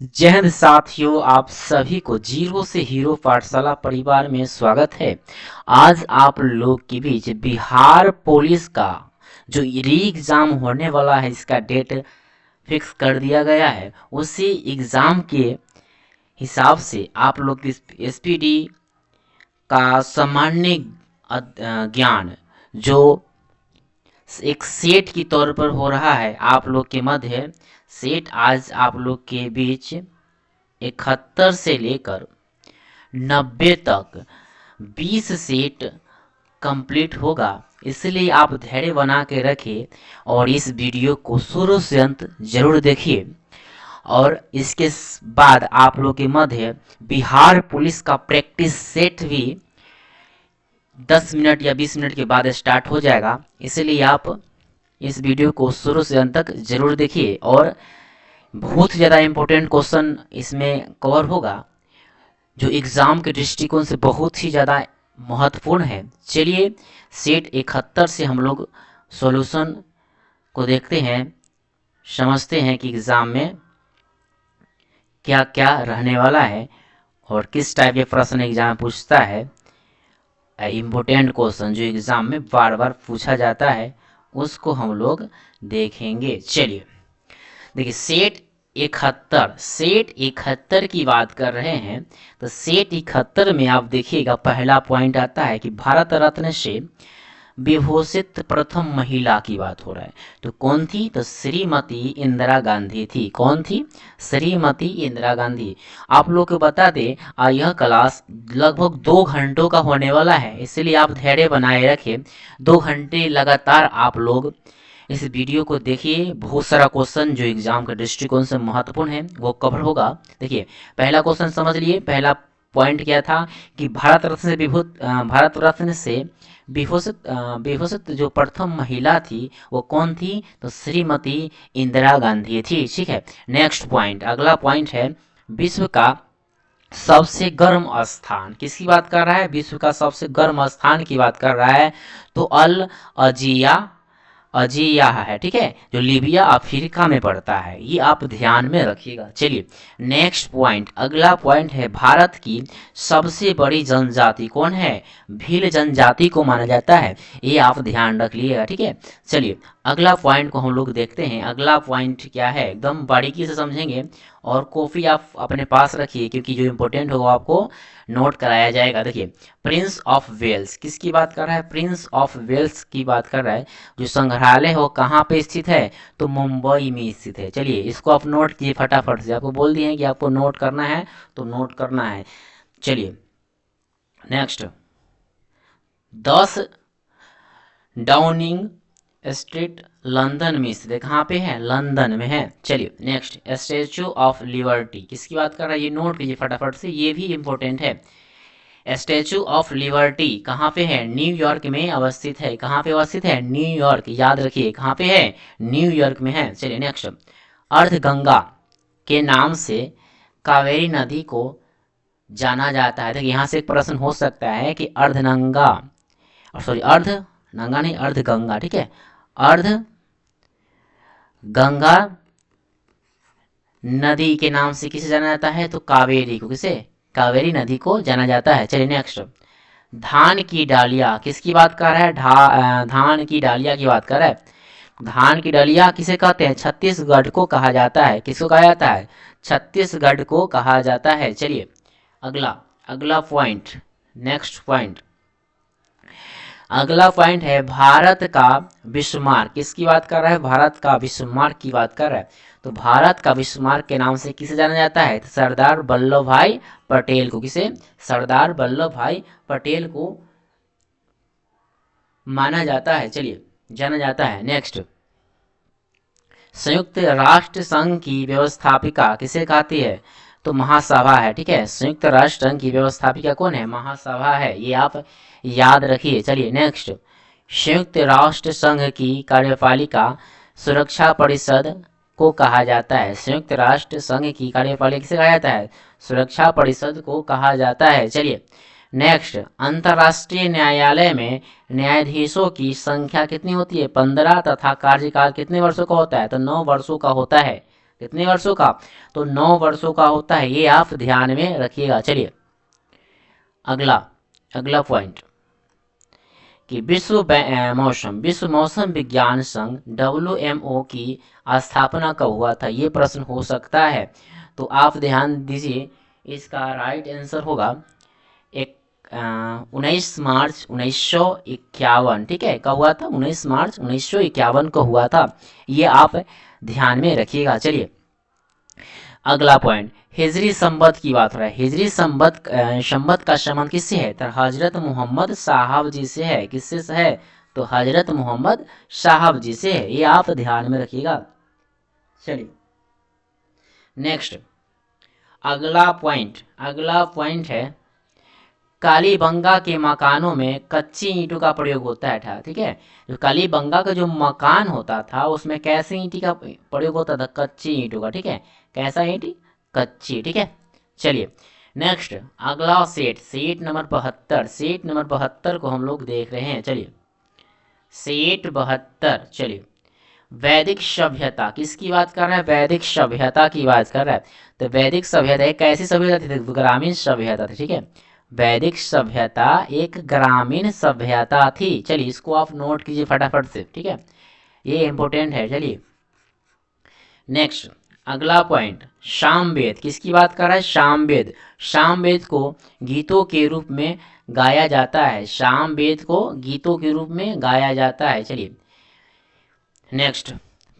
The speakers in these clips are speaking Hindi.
जय हिंद साथियों, आप सभी को जीरो से हीरो पाठशाला परिवार में स्वागत है। आज आप लोग के बीच बिहार पुलिस का जो री एग्जाम होने वाला है, इसका डेट फिक्स कर दिया गया है। उसी एग्जाम के हिसाब से आप लोग एसपीडी का सामान्य ज्ञान जो एक सेट की तौर पर हो रहा है आप लोग के मध्य, सेट आज आप लोग के बीच 71 से लेकर 90 तक 20 सेट कंप्लीट होगा। इसलिए आप धैर्य बना के रखिए और इस वीडियो को शुरू से अंत जरूर देखिए। और इसके बाद आप लोग के मध्य बिहार पुलिस का प्रैक्टिस सेट भी 10 मिनट या 20 मिनट के बाद स्टार्ट हो जाएगा। इसलिए आप इस वीडियो को शुरू से अंत तक जरूर देखिए और बहुत ज़्यादा इम्पोर्टेंट क्वेश्चन इसमें कवर होगा जो एग्ज़ाम के दृष्टिकोण से बहुत ही ज़्यादा महत्वपूर्ण है। चलिए सेट 71 से हम लोग सॉल्यूशन को देखते हैं, समझते हैं कि एग्ज़ाम में क्या क्या रहने वाला है और किस टाइप के प्रश्न एग्जाम पूछता है। इम्पोर्टेंट क्वेश्चन जो एग्ज़ाम में बार बार पूछा जाता है उसको हम लोग देखेंगे। चलिए देखिए, सेट 71 की बात कर रहे हैं तो सेट 71 में आप देखिएगा पहला पॉइंट आता है कि भारत रत्न से विभूषित प्रथम महिला की बात हो रहा है। तो कौन थी? तो श्रीमती इंदिरा गांधी थी। कौन थी? श्रीमती इंदिरा गांधी। आप लोग को बता दें यह क्लास लगभग 2 घंटों का होने वाला है, इसलिए आप धैर्य बनाए रखें। 2 घंटे लगातार आप लोग इस वीडियो को देखिए। बहुत सारा क्वेश्चन जो एग्जाम के दृष्टिकोण से महत्वपूर्ण है वो कवर होगा। देखिए पहला क्वेश्चन समझ लिए। पहला पॉइंट क्या था कि भारत रत्न से विभूषित जो प्रथम महिला थी वो कौन थी? तो श्रीमती इंदिरा गांधी थी। ठीक है, नेक्स्ट पॉइंट, अगला पॉइंट है विश्व का सबसे गर्म स्थान। किसकी बात कर रहा है? विश्व का सबसे गर्म स्थान की बात कर रहा है। तो अल अजिया है, ठीक है, जो लीबिया अफ्रीका में पड़ता है। ये आप ध्यान में रखिएगा। चलिए नेक्स्ट पॉइंट, अगला पॉइंट है भारत की सबसे बड़ी जनजाति कौन है? भील जनजाति को माना जाता है। ये आप ध्यान रख लीजिएगा, ठीक है। चलिए अगला पॉइंट को हम लोग देखते हैं। अगला पॉइंट क्या है, एकदम बारीकी से समझेंगे और कॉपी आप अपने पास रखिए क्योंकि जो इम्पोर्टेंट होगा आपको नोट कराया जाएगा। देखिए प्रिंस ऑफ वेल्स किसकी बात कर रहा है? प्रिंस ऑफ वेल्स की बात कर रहा है। जो संग्रहालय हो कहाँ पे स्थित है? तो मुंबई में स्थित है। चलिए इसको आप नोट कीजिए फटाफट से। आपको बोल दिए हैं कि आपको नोट करना है तो नोट करना है। चलिए नेक्स्ट, 10 डाउनिंग स्ट्रीट लंदन में स्थित है। कहाँ पे है? लंदन में है। चलिए नेक्स्ट, स्टैचू ऑफ लिबर्टी किसकी बात कर रहा है? ये नोट कीजिए फटाफट से, ये भी इंपॉर्टेंट है। स्टैचू ऑफ लिबर्टी कहाँ पे है? न्यूयॉर्क में अवस्थित है। कहाँ पे अवस्थित है? न्यूयॉर्क, याद रखिए कहाँ पे है? न्यूयॉर्क में है। चलिए नेक्स्ट, अर्धगंगा के नाम से कावेरी नदी को जाना जाता है। देखिए यहाँ से एक प्रश्न हो सकता है कि अर्धनंगा, सॉरी अर्धनंगा नहीं, अर्धगंगा, ठीक है, अर्ध गंगा नदी के नाम से किसे जाना जाता है? तो कावेरी को। किसे? कावेरी नदी को जाना जाता है। चलिए नेक्स्ट, धान की डालिया किसकी बात कर रहा है? धान की डालिया की बात कर रहा है। धान की डालिया किसे कहते हैं? छत्तीसगढ़ को कहा जाता है। किसको कहा जाता है? छत्तीसगढ़ को कहा जाता है। चलिए अगला अगला पॉइंट, नेक्स्ट पॉइंट, अगला पॉइंट है भारत का बिस्मार्क किसकी बात कर रहा है? भारत का बिस्मार्क की बात कर रहा है। तो भारत का बिस्मार्क के नाम से किसे जाना जाता है? तो सरदार वल्लभ भाई पटेल को। किसे? सरदार वल्लभ भाई पटेल को माना जाता है। चलिए जाना जाता है। नेक्स्ट, संयुक्त राष्ट्र संघ की व्यवस्थापिका किसे कहती है? तो महासभा है, ठीक है। संयुक्त राष्ट्र संघ की व्यवस्थापिका कौन है? महासभा है। ये आप याद रखिए। चलिए नेक्स्ट, संयुक्त राष्ट्र संघ की कार्यपालिका सुरक्षा परिषद को कहा जाता है। संयुक्त राष्ट्र संघ की कार्यपालिका किसे कहा जाता है? सुरक्षा परिषद को कहा जाता है। चलिए नेक्स्ट, अंतर्राष्ट्रीय न्यायालय में न्यायाधीशों की संख्या कितनी होती है? 15 तथा कार्यकाल कितने वर्षों का होता है? तो 9 वर्षों का होता है। कितने वर्षों का? तो 9 वर्षों का होता है, ये आप ध्यान में रखिएगा। चलिए अगला अगला पॉइंट कि विश्व मौसम विज्ञान संघ WMO की स्थापना कब हुआ था, ये प्रश्न हो सकता है। तो आप ध्यान दीजिए, इसका राइट आंसर होगा 19 मार्च 1951। ठीक है, कब हुआ था? 19 मार्च 1951 को हुआ था, ये आप ध्यान में रखिएगा। चलिए अगला पॉइंट, हिजरी संबत की बात हो रहा है। हिजरी संबत का संबंध किससे है? तो हजरत मोहम्मद साहब जी से है। किससे है? तो हजरत मोहम्मद साहब जी से है, ये आप ध्यान में रखिएगा। चलिए नेक्स्ट अगला पॉइंट है, कालीबंगा के मकानों में कच्ची ईंटों का प्रयोग होता है था। ठीक है, जो कालीबंगा का जो मकान होता था उसमें कैसे ईंटी का प्रयोग होता था? कच्ची ईंटों का। ठीक है, कैसा ईंट? कच्ची। ठीक है, चलिए नेक्स्ट अगला सेट नंबर 72 को हम लोग देख रहे हैं। चलिए सेट 72। चलिए वैदिक सभ्यता किसकी बात कर रहा है? वैदिक सभ्यता की बात कर रहा है। तो वैदिक सभ्यता एक कैसी सभ्यता थी? ग्रामीण सभ्यता थी। ठीक है, वैदिक सभ्यता एक ग्रामीण सभ्यता थी। चलिए इसको आप नोट कीजिए फटाफट से। ठीक है, ये इंपॉर्टेंट है। चलिए नेक्स्ट अगला पॉइंट, सामवेद किसकी बात कर रहा है? सामवेद। सामवेद को गीतों के रूप में गाया जाता है। सामवेद को गीतों के रूप में गाया जाता है। चलिए नेक्स्ट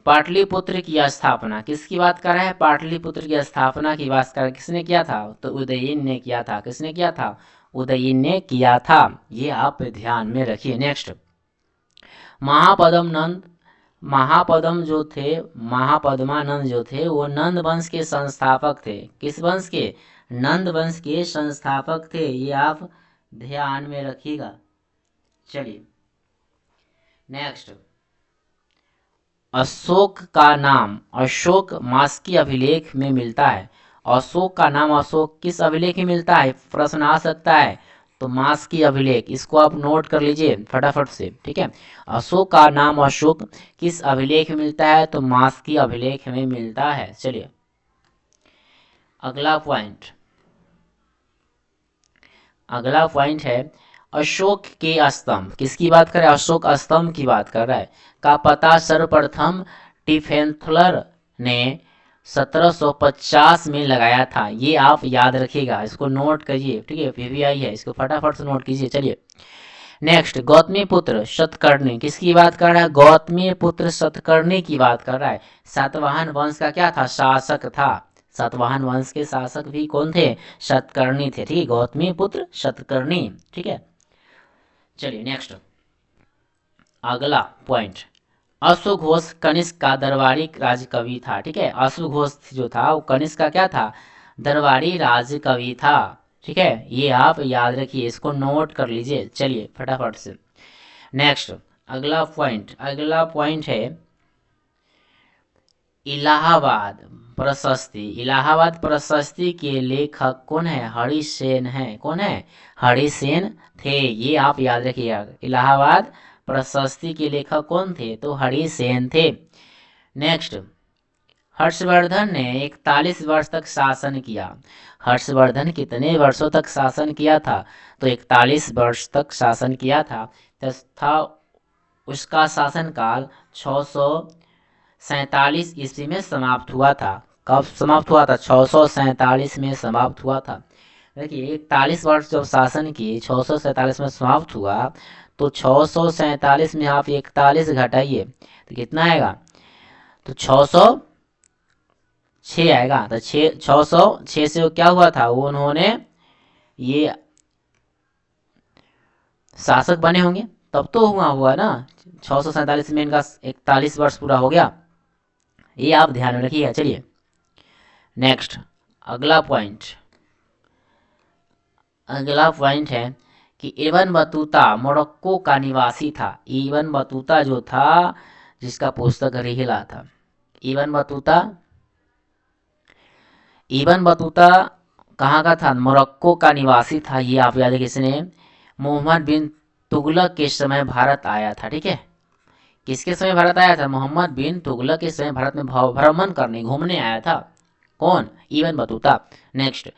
पाटलिपुत्र की स्थापना किसकी बात कर रहा है? पाटलिपुत्र की स्थापना की बात कर किसने किया था? तो उदयन ने किया था। किसने किया था? उदयन ने किया था, ये आप ध्यान में रखिए। नेक्स्ट महापद्मानंद जो थे वो नंद वंश के संस्थापक थे। किस वंश के? नंद वंश के संस्थापक थे, ये आप ध्यान में रखिएगा। चलिए नेक्स्ट अशोक का नाम अशोक मास्की अभिलेख में मिलता है। अशोक का नाम अशोक किस अभिलेख में मिलता है? प्रश्न आ सकता है। तो मास्की अभिलेख, इसको आप नोट कर लीजिए फटाफट से। ठीक है, अशोक का नाम अशोक किस अभिलेख में मिलता है? तो मास्की अभिलेख में मिलता है। चलिए अगला पॉइंट है अशोक के स्तंभ किसकी बात कर रहा है? अशोक स्तंभ की बात कर रहा है, का पता सर्वप्रथम टिफेंथलर ने 1750 में लगाया था, ये आप याद रखिएगा, इसको नोट करिए। ठीक है, पीवीआई है, इसको फटाफट से नोट कीजिए। चलिए नेक्स्ट गौतमी पुत्र शतकर्णी किसकी बात कर रहा है? गौतमी पुत्र शतकर्णी की बात कर रहा है। सातवाहन वंश का क्या था? शासक था। सातवाहन वंश के शासक भी कौन थे? शतकर्णी थे। ठीक है, गौतमी पुत्र शतकर्णी। ठीक है, चलिए नेक्स्ट अगला पॉइंट, अश्वघोष कनिष्क का दरबारी राजकवि था। ठीक है, अश्वघोष जो था वो कनिष्क का क्या था? दरबारी राजकवि था। ठीक है, ये आप याद रखिए, इसको नोट कर लीजिए। चलिए फटाफट से नेक्स्ट अगला पॉइंट है इलाहाबाद प्रशस्ति। इलाहाबाद प्रशस्ति के लेखक कौन है? हरिसेन है। कौन है? हरिसेन थे, ये आप याद रखिएगा। इलाहाबाद प्रशस्ति के लेखक कौन थे? तो हरिसेन थे। नेक्स्ट हर्षवर्धन ने 41 वर्ष तक शासन किया। हर्षवर्धन कितने वर्षों तक शासन किया था? तो 41 वर्ष तक शासन किया था तथा उसका शासनकाल 647 ईस्वी में समाप्त हुआ था। कब समाप्त हुआ था? 647 में समाप्त हुआ था। देखिए 41 वर्ष जब शासन किए, 647 में समाप्त हुआ, तो 647 में आप 41 घटाइए तो कितना आएगा? तो 606 आएगा। तो 606 से क्या हुआ था? वो उन्होंने ये शासक बने होंगे, तब तो हुआ ना। 647 में इनका 41 वर्ष पूरा हो गया, ये आप ध्यान में रखिएगा। चलिए नेक्स्ट अगला पॉइंट है कि इब्न बतूता मोरक्को का निवासी था। इब्न बतूता जो था, जिसका पुस्तक रिहला था, इब्न बतूता कहाँ का था? मोरक्को का निवासी था, ये आप याद है। किसने? मोहम्मद बिन तुगलक के समय भारत आया था। ठीक है, किसके समय भारत आया था? मोहम्मद बिन तुगलक के समय भारत में भ्रमण करने घूमने आया था। कौन? Ibn Battuta. नेक्स्ट,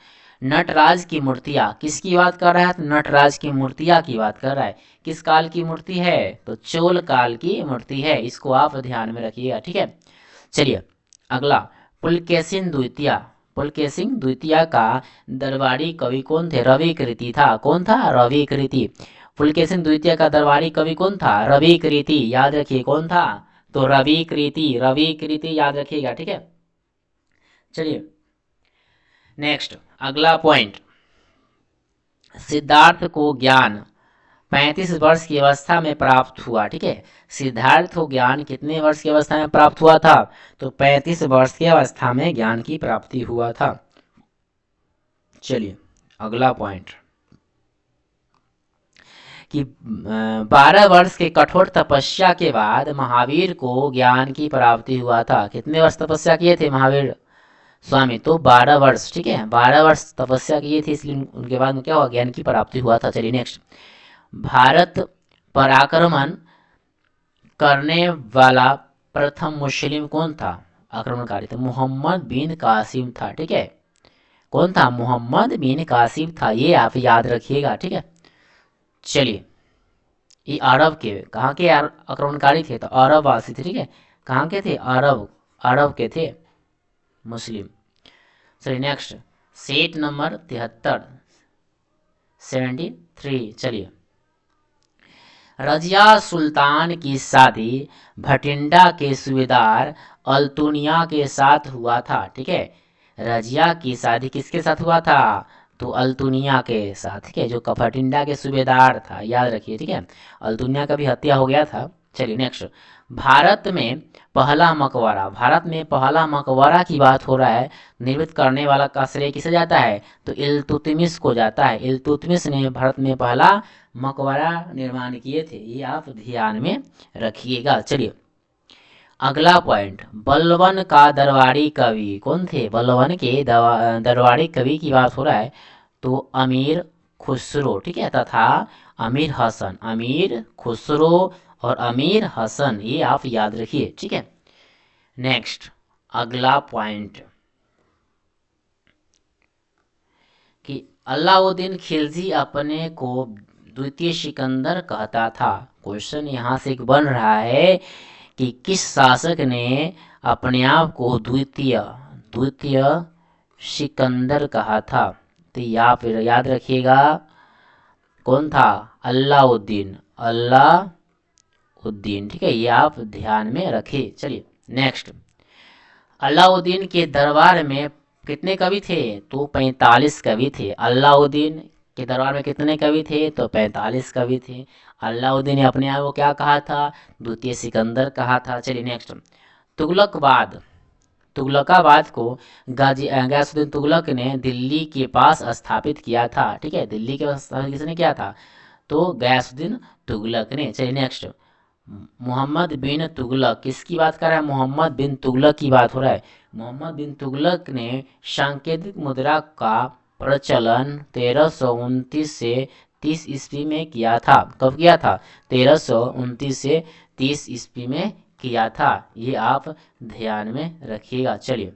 नटराज की मूर्तियां किसकी बात कर रहा है? तो नटराज की मूर्तियां की बात कर रहा है। किस काल की मूर्ति है? तो चोल काल की मूर्ति है, इसको आप ध्यान में रखिएगा, ठीक है। चलिए अगला, पुलकेशिन द्वितीय। पुलकेशिन द्वितीय का दरबारी कवि कौन थे? रवि कृति था। कौन था? रवि कृति। पुलकेशिन द्वितीय का दरबारी कवि कौन था? रवि कृति, याद रखिए कौन था? तो रवि कृति, रवि कृति याद रखिएगा, ठीक है। चलिए नेक्स्ट, अगला पॉइंट, सिद्धार्थ को ज्ञान 35 वर्ष की अवस्था में प्राप्त हुआ, ठीक है। सिद्धार्थ को ज्ञान कितने वर्ष की अवस्था में प्राप्त हुआ था? तो 35 वर्ष की अवस्था में ज्ञान की प्राप्ति हुआ था। चलिए अगला पॉइंट, कि 12 वर्ष के कठोर तपस्या के बाद महावीर को ज्ञान की प्राप्ति हुआ था। कितने वर्ष तपस्या किए थे महावीर स्वामी? तो 12 वर्ष, ठीक है, 12 वर्ष तपस्या किए थे, इसलिए उनके बाद क्या हुआ? ज्ञान की प्राप्ति हुआ था। चलिए नेक्स्ट, भारत पर आक्रमण करने वाला प्रथम मुस्लिम कौन था? आक्रमणकारी तो मोहम्मद बिन कासिम था, ठीक है। कौन था? मोहम्मद बिन कासिम था, ये आप याद रखिएगा, ठीक है। चलिए, ये अरब के, कहाँ के आक्रमणकारी थे? तो अरब वासी थे, ठीक है। कहाँ के थे? अरब, अरब के थे मुस्लिम। चलिए नेक्स्ट, सेट नंबर 73 73। चलिए, रजिया सुल्तान की शादी भटिंडा के सूबेदार अल्तुनिया के साथ हुआ था, ठीक है। रजिया की शादी किसके साथ हुआ था? तो अल्तुनिया के साथ, ठीक है, जो भटिंडा के सूबेदार था, याद रखिए, ठीक है। अल्तुनिया का भी हत्या हो गया था। चलिए नेक्स्ट, भारत में पहला मकबरा, भारत में पहला मकबरा की बात हो रहा है, निर्मित करने वाला का श्रेय किसे जाता है? तो इल्तुतमिश को जाता है। इल्तुतमिश ने भारत में पहला मकबरा निर्माण किए थे, ये आप ध्यान में रखिएगा। चलिए अगला पॉइंट, बलवन का दरबारी कवि कौन थे? बलवन के दरबारी कवि की बात हो रहा है, तो अमीर खुसरो, ठीक है, तथा अमीर हसन। अमीर खुसरो और अमीर हसन, ये आप याद रखिए, ठीक है। नेक्स्ट अगला पॉइंट, कि अलाउद्दीन खिलजी अपने को द्वितीय सिकंदर कहता था। क्वेश्चन यहाँ से बन रहा है कि किस शासक ने अपने आप को द्वितीय द्वितीय सिकंदर कहा था? तो या फिर याद रखिएगा, कौन था? अलाउद्दीन, अलाउद्दीन, ठीक है, ये आप ध्यान में रखिए। चलिए नेक्स्ट, अलाउद्दीन के दरबार में कितने कवि थे? तो 45 कवि थे। अलाउद्दीन के दरबार में कितने कवि थे? तो 45 कवि थे। अलाउद्दीन ने अपने आप को क्या कहा था? द्वितीय सिकंदर कहा था। चलिए नेक्स्ट, तुगलकबाद, तुगलकाबाद को गयासुद्दीन तुगलक ने दिल्ली के पास स्थापित किया था, ठीक है। दिल्ली के पास स्थापित किसने किया था? तो गयासुद्दीन तुगलक ने। चलिए नेक्स्ट, मोहम्मद बिन तुगलक, किसकी बात कर रहा है? मोहम्मद बिन तुगलक की बात हो रहा है। मोहम्मद बिन तुगलक ने सांकेतिक मुद्रा का प्रचलन 1329 से 30 ईस्वी में किया था। कब किया था? 1329 से 30 ईस्वी में किया था, ये आप ध्यान में रखिएगा। चलिए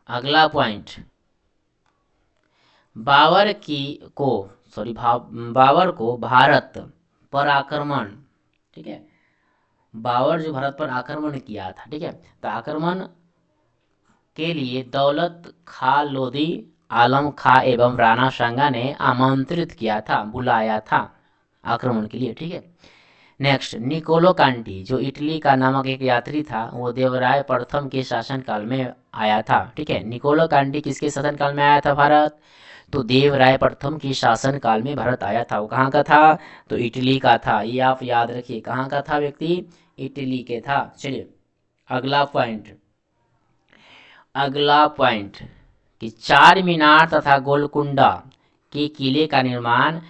अगला पॉइंट, बाबर की को सॉरी बाबर को भारत पर आक्रमण, ठीक है, बाबर जो भारत पर आक्रमण किया था, ठीक है, तो आक्रमण के लिए दौलत खा लोधी, आलम खा एवं राणा सांगा ने आमंत्रित किया था, बुलाया था आक्रमण के लिए, ठीक है। नेक्स्ट, निकोलो कांटी जो इटली का नामक एक यात्री था, वो देवराय प्रथम के शासनकाल में आया था, ठीक है। निकोलो कांटी किसके शासनकाल में आया था भारत? तो देवराय प्रथम के शासनकाल में भारत आया था। वो कहाँ का था? तो इटली का था, ये आप याद रखिए, कहाँ का था व्यक्ति? इटली के था। चलिए अगला पॉइंट, अगला पॉइंट, कि चार मीनार तथा गोलकुंडा के किले का निर्माण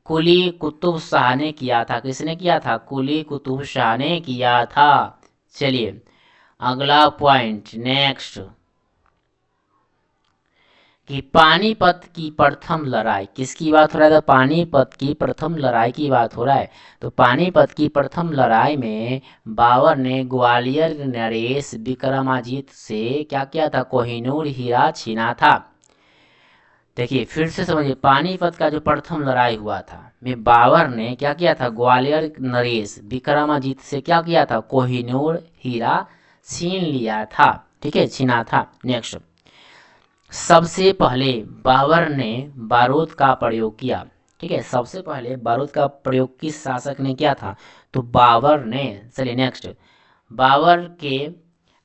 कुली कुतुब शाह ने किया था। किसने किया था? कुली कुतुब शाह ने किया था। चलिए अगला पॉइंट नेक्स्ट, कि पानीपत की प्रथम लड़ाई, किसकी बात हो रहा है? तो पानीपत की प्रथम लड़ाई की बात हो रहा है। तो पानीपत की प्रथम लड़ाई में बाबर ने ग्वालियर नरेश विक्रमाजीत से क्या किया था? कोहिनूर हीरा छीना था। देखिए फिर से समझिए, पानीपत का जो प्रथम लड़ाई हुआ था में बाबर ने क्या किया था? ग्वालियर नरेश विक्रमाजीत से क्या किया था? कोहिनूर हीरा छीन लिया था। ठीक है, छीना था। नेक्स्ट, सबसे पहले बाबर ने बारूद का प्रयोग किया। ठीक है, सबसे पहले बारूद का प्रयोग किस शासक ने किया था? तो बाबर ने। चलिए नेक्स्ट, बाबर के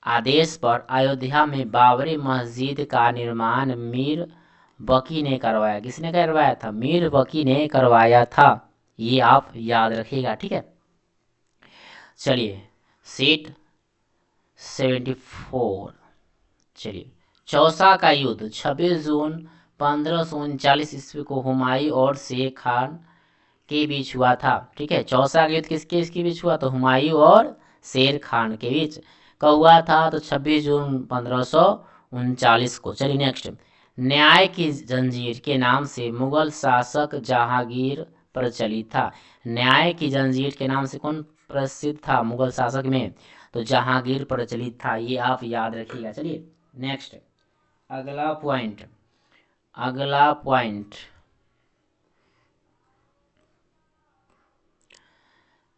आदेश पर अयोध्या में बाबरी मस्जिद का निर्माण मीर बकी ने करवाया। किसने करवाया था? मीर बकी ने करवाया था। ये आप याद रखिएगा। ठीक है, चलिए सीट 74। चलिए, चौसा का युद्ध 26 जून 1539 ईस्वी को हुमायूं और शेर खान के बीच हुआ था। ठीक है, चौसा का युद्ध किसके बीच हुआ? तो हुमायूं और शेर खान के बीच कब हुआ था? तो 26 जून 1539 को। चलिए नेक्स्ट, न्याय की जंजीर के नाम से मुगल शासक जहांगीर प्रचलित था। न्याय की जंजीर के नाम से कौन प्रसिद्ध था मुगल शासक में? तो जहांगीर प्रचलित था। ये आप याद रखिएगा। चलिए नेक्स्ट, अगला पॉइंट, अगला पॉइंट,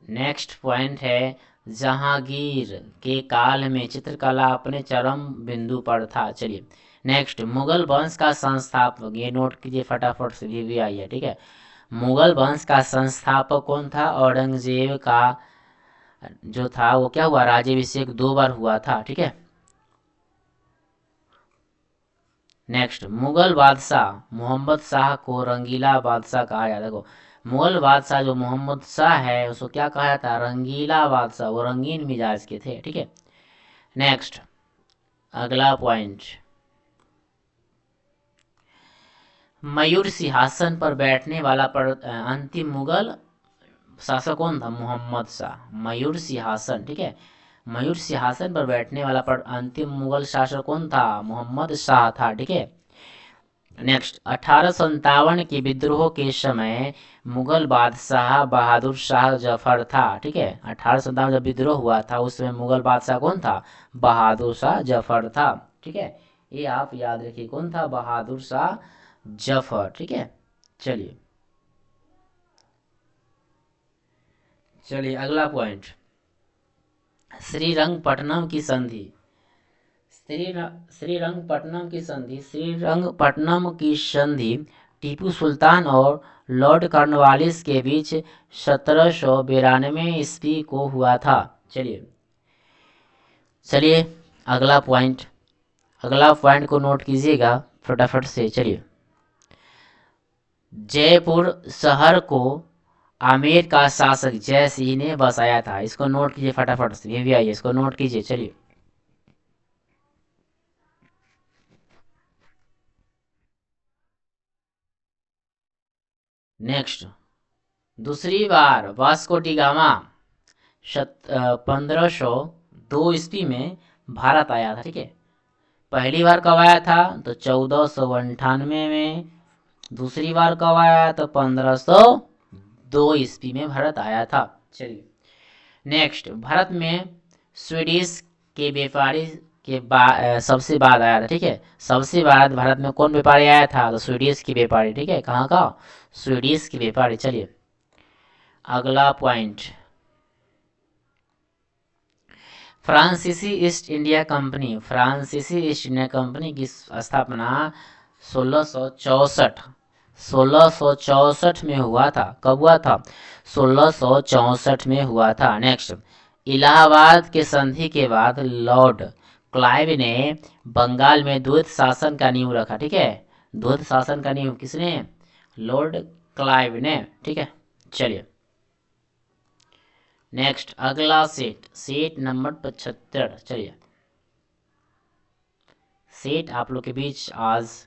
नेक्स्ट पॉइंट है, जहांगीर के काल में चित्रकला अपने चरम बिंदु पर था। चलिए नेक्स्ट, मुगल वंश का संस्थापक, ये नोट कीजिए फटाफट से, भी आई है। ठीक है, मुगल वंश का संस्थापक कौन था? औरंगजेब का जो था वो क्या हुआ? राज्याभिषेक 2 बार हुआ था। ठीक है, नेक्स्ट, मुगल बादशाह मोहम्मद शाह को रंगीला बादशाह कहा जाता है। देखो, मुगल बादशाह जो मोहम्मद शाह है उसको क्या कहा जाता है? रंगीला बादशाह। वो रंगीन मिजाज के थे। ठीक है, नेक्स्ट, अगला पॉइंट, मयूर सिंहासन पर बैठने वाला अंतिम मुगल शासक कौन था? मोहम्मद शाह। मयूर सिंहासन, ठीक है, मयूर सिंहासन पर बैठने वाला अंतिम मुगल शासक कौन था? मोहम्मद शाह था। ठीक है, नेक्स्ट, 1857 के विद्रोह के समय मुगल बादशाह बहादुर शाह जफर था। ठीक है, 1857 जब विद्रोह हुआ था उस समय मुगल बादशाह कौन था? बहादुर शाह जफर था। ठीक है, ये आप याद रखिए, कौन था? बहादुर शाह जफर। ठीक है, चलिए चलिए अगला पॉइंट, श्रीरंगपट्टनम की संधि। श्रीरंगपट्टनम की संधि टीपू सुल्तान और लॉर्ड कॉर्नवालिस के बीच 1792 ईस्वी को हुआ था। चलिए चलिए अगला पॉइंट, अगला पॉइंट को नोट कीजिएगा फटाफट से। चलिए, जयपुर शहर को आमेर का शासक जय सिंह ने बसाया था। इसको नोट कीजिए फटाफट से, ये भी आइए, इसको नोट कीजिए। चलिए नेक्स्ट, दूसरी बार वास्को डी गामा 1502 ईस्वी में भारत आया था। ठीक है, पहली बार कब आया था? तो 1498 में। दूसरी बार कब आया? तो 1502 ईस्वी में भारत आया था। चलिए नेक्स्ट, भारत में स्वीडिश के व्यापारी के सबसे बाद आया था। ठीक है, सबसे बाद भारत में कौन व्यापारी आया था? तो स्वीडिश के व्यापारी। ठीक है, कहाँ का? स्वीडिश के व्यापारी। चलिए अगला पॉइंट, फ्रांसीसी ईस्ट इंडिया कंपनी। फ्रांसीसी ईस्ट इंडिया कंपनी की स्थापना 1664 में हुआ था। कब हुआ था? 1664 में हुआ था। नेक्स्ट, इलाहाबाद के संधि के बाद लॉर्ड क्लाइव ने बंगाल में द्वैत शासन का नींव रखा। ठीक है, द्वैत शासन का नींव किसने? लॉर्ड क्लाइव ने। ठीक है, चलिए नेक्स्ट, अगला सेट नंबर 75। चलिए, सेट आप लोग के बीच आज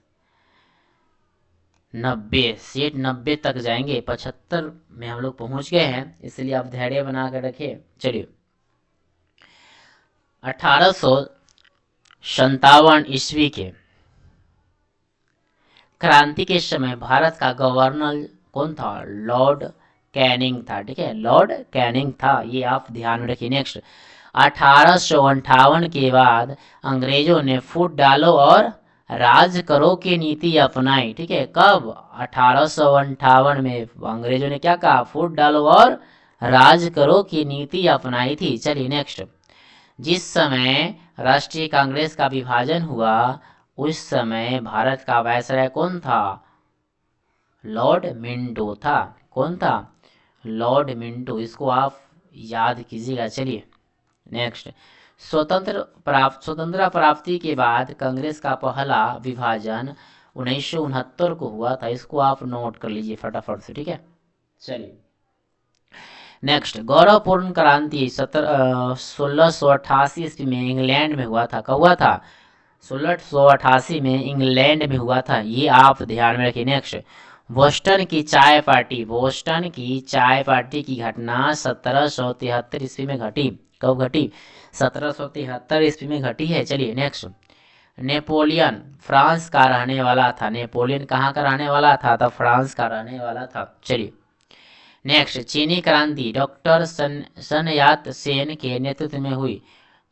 90 तक जाएंगे। 75 में हम लोग पहुंच गए हैं, इसलिए आप धैर्य बना कर रखिए। चलिए, 1857 ईस्वी के क्रांति के समय भारत का गवर्नर कौन था? लॉर्ड कैनिंग था। ठीक है, लॉर्ड कैनिंग था, ये आप ध्यान में रखिए। नेक्स्ट, 1858 के बाद अंग्रेजों ने फूट डालो और राज करो की नीति अपनाई। ठीक है, कब? 1858 में अंग्रेजों ने क्या कहा? फूट डालो और राज करो की नीति अपनाई थी। चलिए नेक्स्ट, जिस समय राष्ट्रीय कांग्रेस का विभाजन हुआ उस समय भारत का वायसराय कौन था? लॉर्ड मिंटो था। कौन था? लॉर्ड मिंटो, इसको आप याद कीजिएगा। चलिए नेक्स्ट, स्वतंत्रता प्राप्ति के बाद कांग्रेस का पहला विभाजन 1969 को हुआ था, इसको आप नोट कर लीजिए फटाफट से। ठीक है, चलिए नेक्स्ट, गौरवपूर्ण क्रांति 1688 ईस्वी में इंग्लैंड में हुआ था। कब हुआ था? 1688 में इंग्लैंड में हुआ था, ये आप ध्यान में रखिए। नेक्स्ट, बोस्टन की चाय पार्टी, बोस्टन की चाय पार्टी की घटना 1773 ईस्वी में घटी। कब घटी? 1773 ईस्वी में घटी है। चलिए नेक्स्ट, नेपोलियन फ्रांस का रहने वाला था। नेपोलियन कहाँ का रहने वाला था? तो फ्रांस का रहने वाला था। चलिए नेक्स्ट, चीनी क्रांति डॉक्टर सन यात सेन के नेतृत्व में हुई।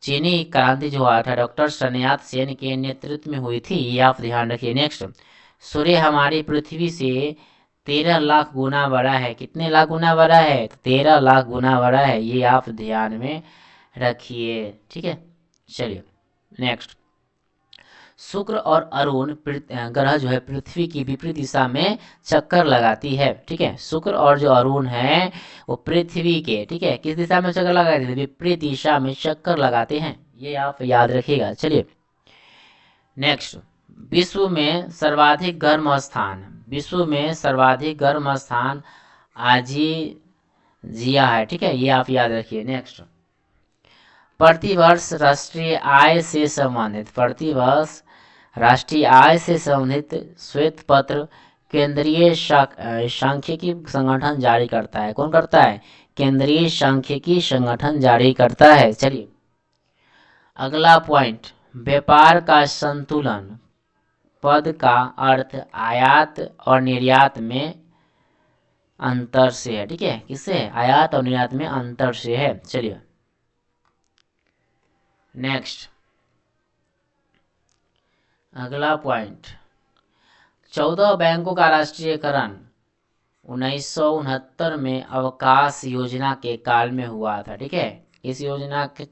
चीनी क्रांति जो हुआ था डॉक्टर सन यात सेन के नेतृत्व में हुई थी, ये आप ध्यान रखिए। नेक्स्ट, सूर्य हमारी पृथ्वी से 13 लाख गुना बड़ा है। कितने लाख गुना बड़ा है? 13 लाख गुना बड़ा है, ये आप ध्यान में रखिए। ठीक है, चलिए नेक्स्ट, शुक्र और अरुण ग्रह जो है पृथ्वी की विपरीत दिशा में चक्कर लगाती है। ठीक है, शुक्र और जो अरुण है वो पृथ्वी के, ठीक है, किस दिशा में चक्कर लगाते हैं? विपरीत दिशा में चक्कर लगाते हैं, ये आप याद रखिएगा। चलिए नेक्स्ट, विश्व में सर्वाधिक गर्म स्थान, विश्व में सर्वाधिक गर्म स्थान आजीजिया है। ठीक है, ये आप याद रखिए। नेक्स्ट, प्रतिवर्ष राष्ट्रीय आय से संबंधित, प्रतिवर्ष राष्ट्रीय आय से संबंधित श्वेत पत्र केंद्रीय सांख्यिकी संगठन जारी करता है। कौन करता है? केंद्रीय सांख्यिकी संगठन जारी करता है। चलिए अगला पॉइंट, व्यापार का संतुलन पद का अर्थ आयात और निर्यात में अंतर से है। ठीक है, किससे? आयात और निर्यात में अंतर से है। चलिए नेक्स्ट, अगला पॉइंट, 14 बैंकों का राष्ट्रीयकरण 1969 में अवकाश योजना के काल में हुआ था। ठीक है, इस योजना के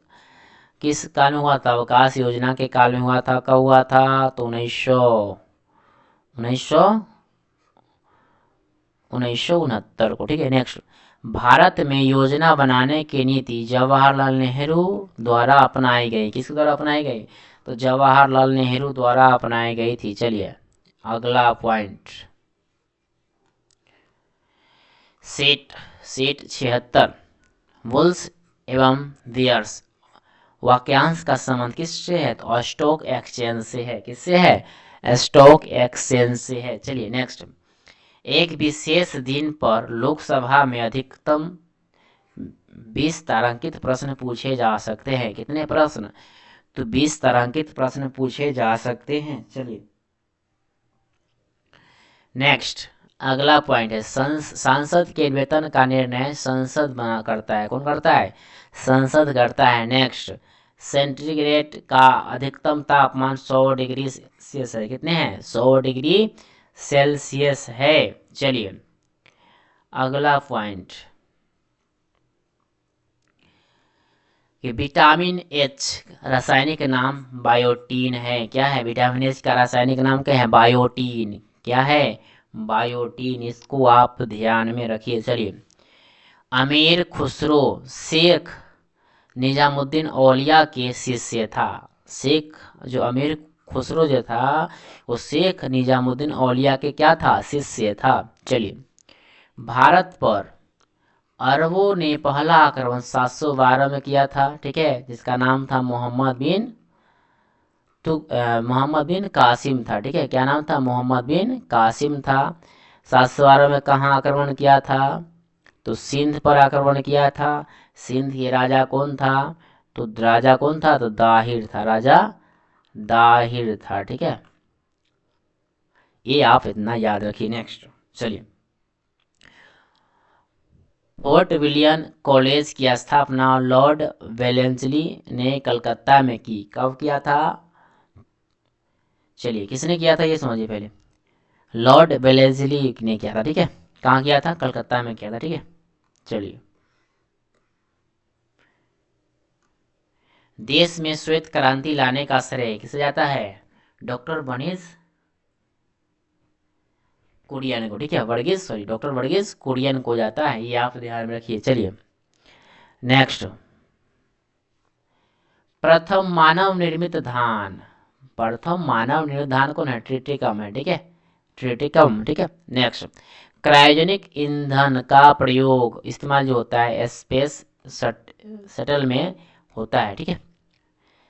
किस काल में हुआ था? अवकाश योजना के काल में हुआ था। कब हुआ था? तो 1969 को। ठीक है, नेक्स्ट, भारत में योजना बनाने की नीति जवाहरलाल नेहरू द्वारा अपनाई गई। किसके द्वारा अपनाई गई? तो जवाहरलाल नेहरू द्वारा अपनाई गई थी। चलिए अगला पॉइंट, सेट 76, वुल्स एवं बियर्स वाक्यांश का संबंध किससे है? तो स्टॉक एक्सचेंज से है। किससे है? स्टॉक एक्सचेंज से है। चलिए नेक्स्ट, एक विशेष दिन पर लोकसभा में अधिकतम 20 तारांकित प्रश्न पूछे जा सकते हैं। कितने प्रश्न? तो 20 तारांकित प्रश्न पूछे जा सकते हैं। चलिए नेक्स्ट, अगला पॉइंट है, सांसद के वेतन का निर्णय संसद बना करता है। कौन करता है? संसद करता है। नेक्स्ट, सेंटीग्रेड का अधिकतम तापमान 100 डिग्री सेल्सियस है। कितने हैं? 100 डिग्री सेल्सियस है। चलिए अगला पॉइंट कि विटामिन एच रासायनिक नाम बायोटीन है। क्या है? विटामिन एच का रासायनिक नाम क्या है? बायोटीन। क्या है? बायोटीन, इसको आप ध्यान में रखिए। चलिए, अमीर खुसरो शेख निजामुद्दीन औलिया के शिष्य था। शेख जो अमीर खुसरो जो था वो शेख निजामुद्दीन औलिया के क्या था? शिष्य था। चलिए, भारत पर अरबों ने पहला आक्रमण 712 में किया था। ठीक है, जिसका नाम था मोहम्मद बिन कासिम था। ठीक है, क्या नाम था? मोहम्मद बिन कासिम था। 712 में कहाँ आक्रमण किया था? तो सिंध पर आक्रमण किया था। सिंध के राजा कौन था? तो राजा कौन था? तो दाहिर था, राजा दाहिर था। ठीक है, ये आप इतना याद रखिए। नेक्स्ट चलिए, फोर्ट विलियम कॉलेज की स्थापना लॉर्ड वेलेंसली ने कलकत्ता में की। कब किया था? चलिए, किसने किया था ये समझिए पहले। लॉर्ड वेलेंसली ने किया था, ठीक है। कहाँ किया था? कलकत्ता में किया था, ठीक है। चलिए, देश में श्वेत क्रांति लाने का श्रेय किसे जाता है? डॉक्टर वर्गीस कुरियन को, ठीक है। वर्गीस, सॉरी, डॉक्टर वर्गीस कुरियन को जाता है, ये आप ध्यान में रखिए। चलिए नेक्स्ट, प्रथम मानव निर्मित धान। प्रथम मानव निर्मित धान कौन है? ट्रिटिकम है, ठीक है। ट्रिटिकम, ठीक है। नेक्स्ट, क्रायोजेनिक ईंधन का प्रयोग इस्तेमाल जो होता है स्पेस शटल में होता है, ठीक है।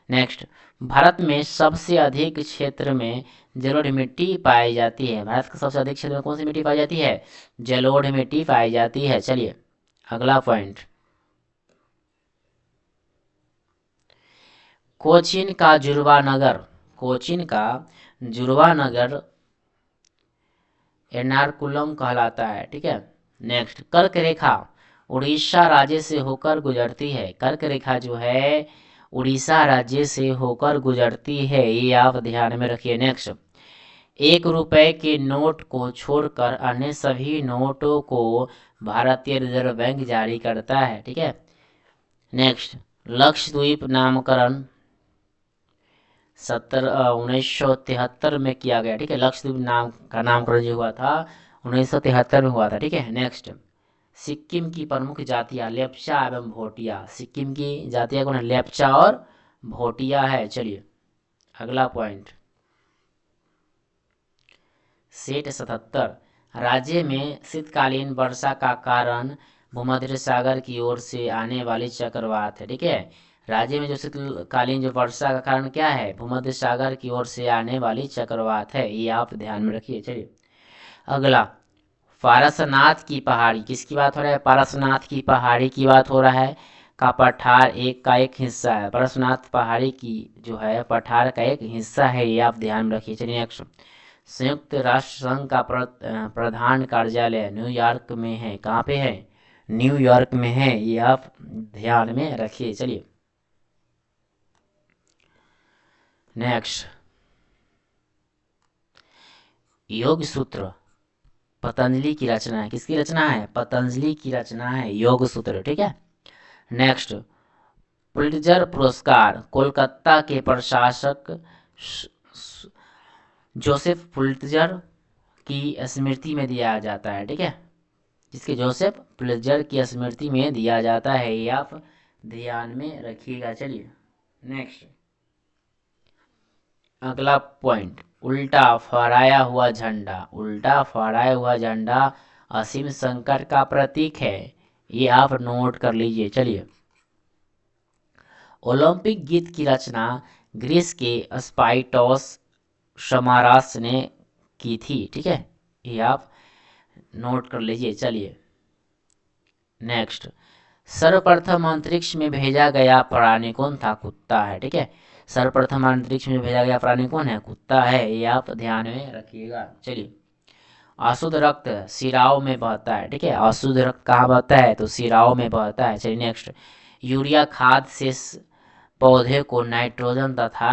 नेक्स्ट, भारत में सबसे अधिक क्षेत्र में जलोढ़ मिट्टी पाई जाती है। भारत का सबसे अधिक क्षेत्र में कौन सी मिट्टी पाई जाती है? जलोढ़ मिट्टी पाई जाती है। चलिए अगला पॉइंट, कोचीन का जुड़वा नगर। कोचीन का जुड़वा नगर एर्नाकुलम कहलाता है, ठीक है। नेक्स्ट, कर्क रेखा उड़ीसा राज्य से होकर गुजरती है। कर्क रेखा जो है उड़ीसा राज्य से होकर गुजरती है, ये आप ध्यान में रखिए। नेक्स्ट, 1 रुपए के नोट को छोड़कर अन्य सभी नोटों को भारतीय रिजर्व बैंक जारी करता है, ठीक है। नेक्स्ट, लक्षद्वीप नामकरण 1973 में किया गया, ठीक है। लक्षद्वीप नाम का नामकरण जो हुआ था 1973 में हुआ था, ठीक है। नेक्स्ट, सिक्किम की प्रमुख जातियां लेप्चा एवं भोटिया। सिक्किम की जातियां कौन है? लेप्चा और भोटिया है। चलिए अगला पॉइंट, सेट 77, राज्य में शीतकालीन वर्षा का कारण भूमध्य सागर की ओर से आने वाली चक्रवात है, ठीक है। राज्य में जो शीतकालीन जो वर्षा का कारण क्या है? भूमध्य सागर की ओर से आने वाली चक्रवात है, ये आप ध्यान में रखिए। चलिए अगला, पारसनाथ की पहाड़ी, किसकी बात हो रहा है? पारसनाथ की पहाड़ी की बात हो रहा है। का पठार एक हिस्सा है। पारसनाथ पहाड़ी की जो है पठार का एक हिस्सा है, ये आप ध्यान में रखिए। चलिए नेक्स्ट, संयुक्त राष्ट्र संघ का प्रधान कार्यालय न्यूयॉर्क में है। कहाँ पे है? न्यूयॉर्क में है, ये आप ध्यान में रखिए। चलिए नेक्स्ट, योग सूत्र पतंजलि की रचना है। किसकी रचना है? पतंजलि की रचना है योग सूत्र, ठीक है। नेक्स्ट, पुलित्जर पुरस्कार कोलकाता के प्रशासक जोसेफ पुलित्जर की स्मृति में दिया जाता है, ठीक है। जिसके जोसेफ पुलित्जर की स्मृति में दिया जाता है, ये आप ध्यान में रखिएगा। चलिए नेक्स्ट, अगला पॉइंट, उल्टा फहराया हुआ झंडा। उल्टा फहराया हुआ झंडा असीम संकट का प्रतीक है, ये आप नोट कर लीजिए। चलिए, ओलंपिक गीत की रचना ग्रीस के स्पाइटोस समारास ने की थी, ठीक है। ये आप नोट कर लीजिए। चलिए नेक्स्ट, सर्वप्रथम अंतरिक्ष में भेजा गया प्राणी कौन था? कुत्ता है, ठीक है। सर्वप्रथम अंतरिक्ष में भेजा गया प्राणी कौन है? कुत्ता है, ये आप ध्यान में रखिएगा। चलिए, अशुद्ध रक्त सिराओं में बहता है, ठीक है। अशुद्ध रक्त कहाँ बहता है? तो सिराओं में बहता है। चलिए नेक्स्ट, यूरिया खाद से पौधे को नाइट्रोजन तथा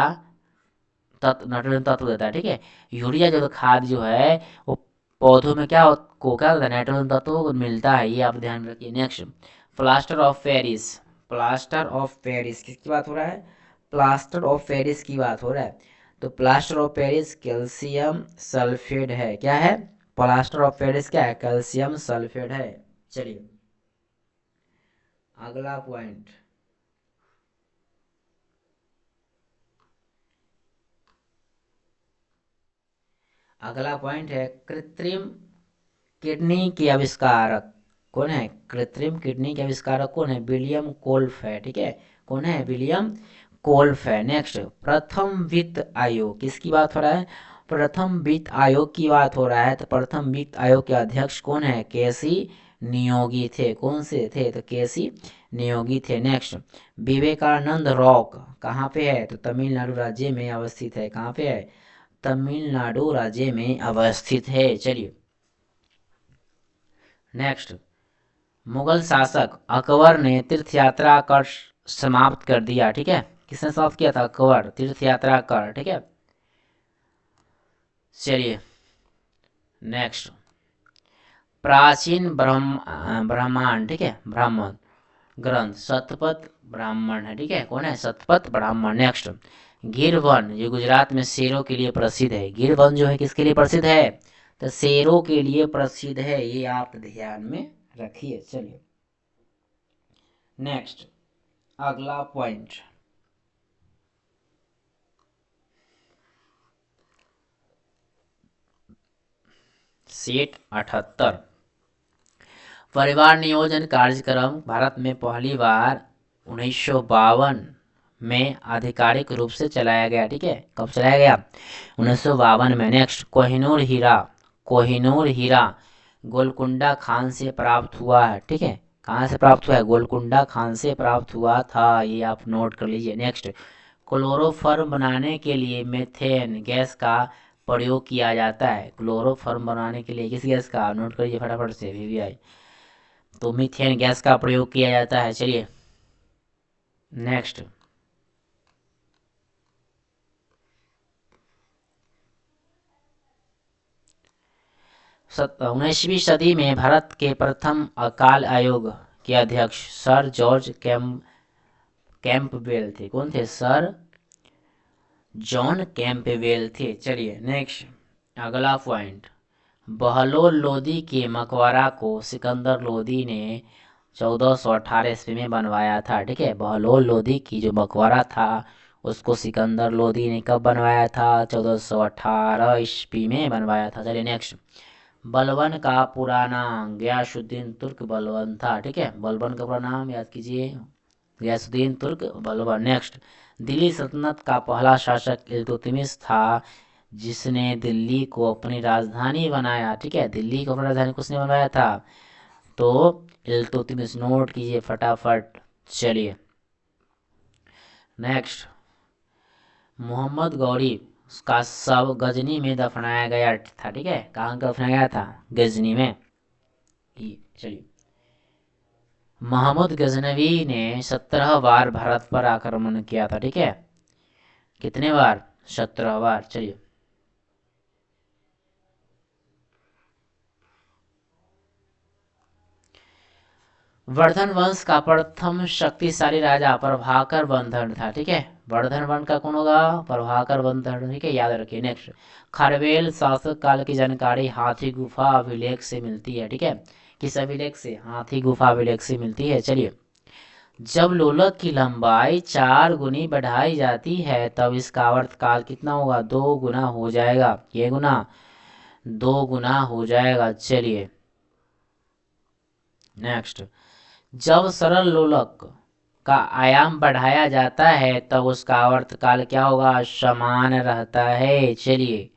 नाइट्रोजन तत्व देता है, ठीक है। यूरिया जो खाद जो है वो पौधों में क्या होता है? नाइट्रोजन तत्व मिलता है, ये आप ध्यान रखिए। Next, plaster of Paris. Plaster of Paris किसकी बात हो रहा है? प्लास्टर ऑफ पेरिस की बात हो रहा है। तो plaster of Paris calcium sulphate है। क्या है? प्लास्टर ऑफ पेरिस क्या है? कैल्शियम सल्फेट है। चलिए अगला पॉइंट, अगला पॉइंट है कृत्रिम किडनी के आविष्कारक कौन है? कृत्रिम किडनी के आविष्कारक कौन है? विलियम कोल्फ है, ठीक है। कौन है? विलियम कोल्फ है। नेक्स्ट, प्रथम वित्त आयोग किसकी बात हो रहा है? प्रथम वित्त आयोग की बात हो रहा है। तो प्रथम वित्त आयोग के अध्यक्ष कौन है? केसी नियोगी थे। कौन से थे? तो केसी नियोगी थे। नेक्स्ट, विवेकानंद रॉक कहाँ पे है? तो तमिलनाडु राज्य में अवस्थित है। कहाँ पे है? तमिलनाडु राज्य में अवस्थित है। चलिए नेक्स्ट, मुगल शासक अकबर ने तीर्थ यात्रा कर समाप्त कर दिया। ठीक है, किसने समाप्त किया था? अकबर, तीर्थ यात्रा कर। ठीक है, चलिए नेक्स्ट, प्राचीन ब्राह्मण, ठीक है, ब्राह्मण ग्रंथ शतपथ ब्राह्मण है। ठीक है, कौन है? शतपथ ब्राह्मण। नेक्स्ट, गिर वन जो गुजरात में शेरों के लिए प्रसिद्ध है। गिर वन जो है किसके लिए प्रसिद्ध है? तो शेरों के लिए प्रसिद्ध है, ये आप ध्यान में रखिए। चलिए नेक्स्ट, अगला पॉइंट, सेट 78 परिवार नियोजन कार्यक्रम भारत में पहली बार 1952 में आधिकारिक रूप से चलाया गया। ठीक है, कब चलाया गया? 1952 में। नेक्स्ट, कोहिनूर हीरा गोलकुंडा खान से प्राप्त हुआ है। ठीक है, कहाँ से प्राप्त हुआ है? गोलकुंडा खान से प्राप्त हुआ था, ये आप नोट कर लीजिए। नेक्स्ट, क्लोरोफॉर्म बनाने के लिए मेथेन गैस का प्रयोग किया जाता है। क्लोरोफॉर्म बनाने के लिए किस गैस का? नोट करिए फटाफट से, वीवीआई। तो मीथेन गैस का प्रयोग किया जाता है। चलिए नेक्स्ट, 19वीं सदी में भारत के प्रथम अकाल आयोग के अध्यक्ष सर जॉर्ज कैंपबेल थे। कौन थे? सर जॉन कैंपबेल थे। चलिए नेक्स्ट, अगला पॉइंट, बहलोल लोदी के मकबरा को सिकंदर लोदी ने 1418 ईस्वी में बनवाया था। ठीक है, बहलोल लोदी की जो मकबरा था उसको सिकंदर लोदी ने कब बनवाया था? 1418 ईस्वी में बनवाया था। चलिए नेक्स्ट, बलबन का पूरा नाम गयासुद्दीन तुर्क बलबन था। ठीक है, बलबन का पूरा नाम याद कीजिए, गयासुद्दीन तुर्क बलबन। नेक्स्ट, दिल्ली सल्तनत का पहला शासक इल्तुतमिश था जिसने दिल्ली को अपनी राजधानी बनाया। ठीक है, दिल्ली को अपनी राजधानी किसने बनवाया था? तो इल्तुतमिश, नोट कीजिए फटाफट। चलिए नेक्स्ट, मोहम्मद गौरी का शव गजनी में दफनाया गया था। ठीक है, कहाँ दफनाया गया था? गजनी में। चलिए, महमूद गजनवी ने 17 बार भारत पर आक्रमण किया था। ठीक है, कितने बार? 17 बार। चलिए वर्धन वंश का प्रथम शक्तिशाली राजा प्रभाकर बंधन था। ठीक है, वर्धन वंश का कौन होगा? प्रभाकर बंधन। ठीक है, याद रखिए। नेक्स्ट, खारवेल शासक काल की जानकारी हाथी गुफा अभिलेख से मिलती है। ठीक है, किस अभिलेख से? हाथी गुफा अभिलेख से मिलती है। चलिए, जब लोलक की लंबाई 4 गुनी बढ़ाई जाती है तब इसका आवर्तकाल कितना होगा? 2 गुना हो जाएगा। ये गुना 2 गुना हो जाएगा। चलिए नेक्स्ट, जब सरल लोलक का आयाम बढ़ाया जाता है तब उसका आवर्तकाल क्या होगा? समान रहता है। चलिए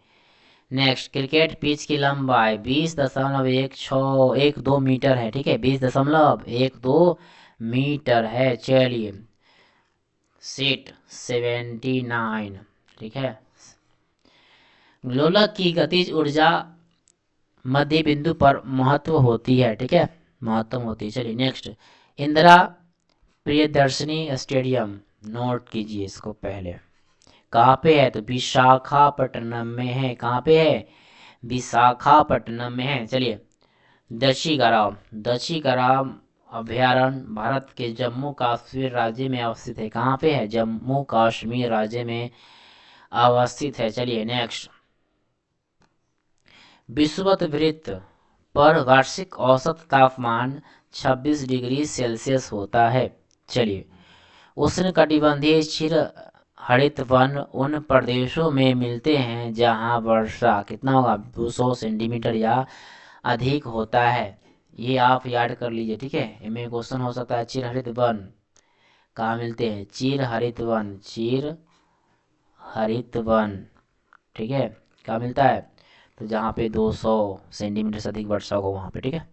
नेक्स्ट, क्रिकेट पिच की लंबाई 20.12 मीटर है। ठीक है, 20.12 मीटर है। चलिए सीट 79। ठीक है, लोलक की गतिज ऊर्जा मध्य बिंदु पर महत्व होती है। ठीक है, महत्तम होती है। चलिए next, Indira Priyadarshini stadium, note कीजिए इसको पहले, कहाँ पे है? तो विशाखापट्टनम में है। कहाँ पे है? विशाखापट्टनम में है। चलिए, दक्षिणाराम अभयारण्य भारत के जम्मू कश्मीर राज्य में अवस्थित है। कहाँ पे है? जम्मू कश्मीर राज्य में अवस्थित है। चलिए नेक्स्ट, विषुवत वृत्त पर वार्षिक औसत तापमान 26 डिग्री सेल्सियस होता है। चलिए, उष्णकटिबंधीय क्षीर हरित वन उन प्रदेशों में मिलते हैं जहां वर्षा कितना होगा? 200 सेंटीमीटर या अधिक होता है। ये आप याद कर लीजिए। ठीक है, इनमें क्वेश्चन हो सकता है। चिर हरित वन कहाँ मिलते हैं? चिर हरित वन, चिर हरित वन। ठीक है, कहाँ मिलता है? तो जहाँ पे 200 सेंटीमीटर से अधिक वर्षा हो वहाँ पे। ठीक है,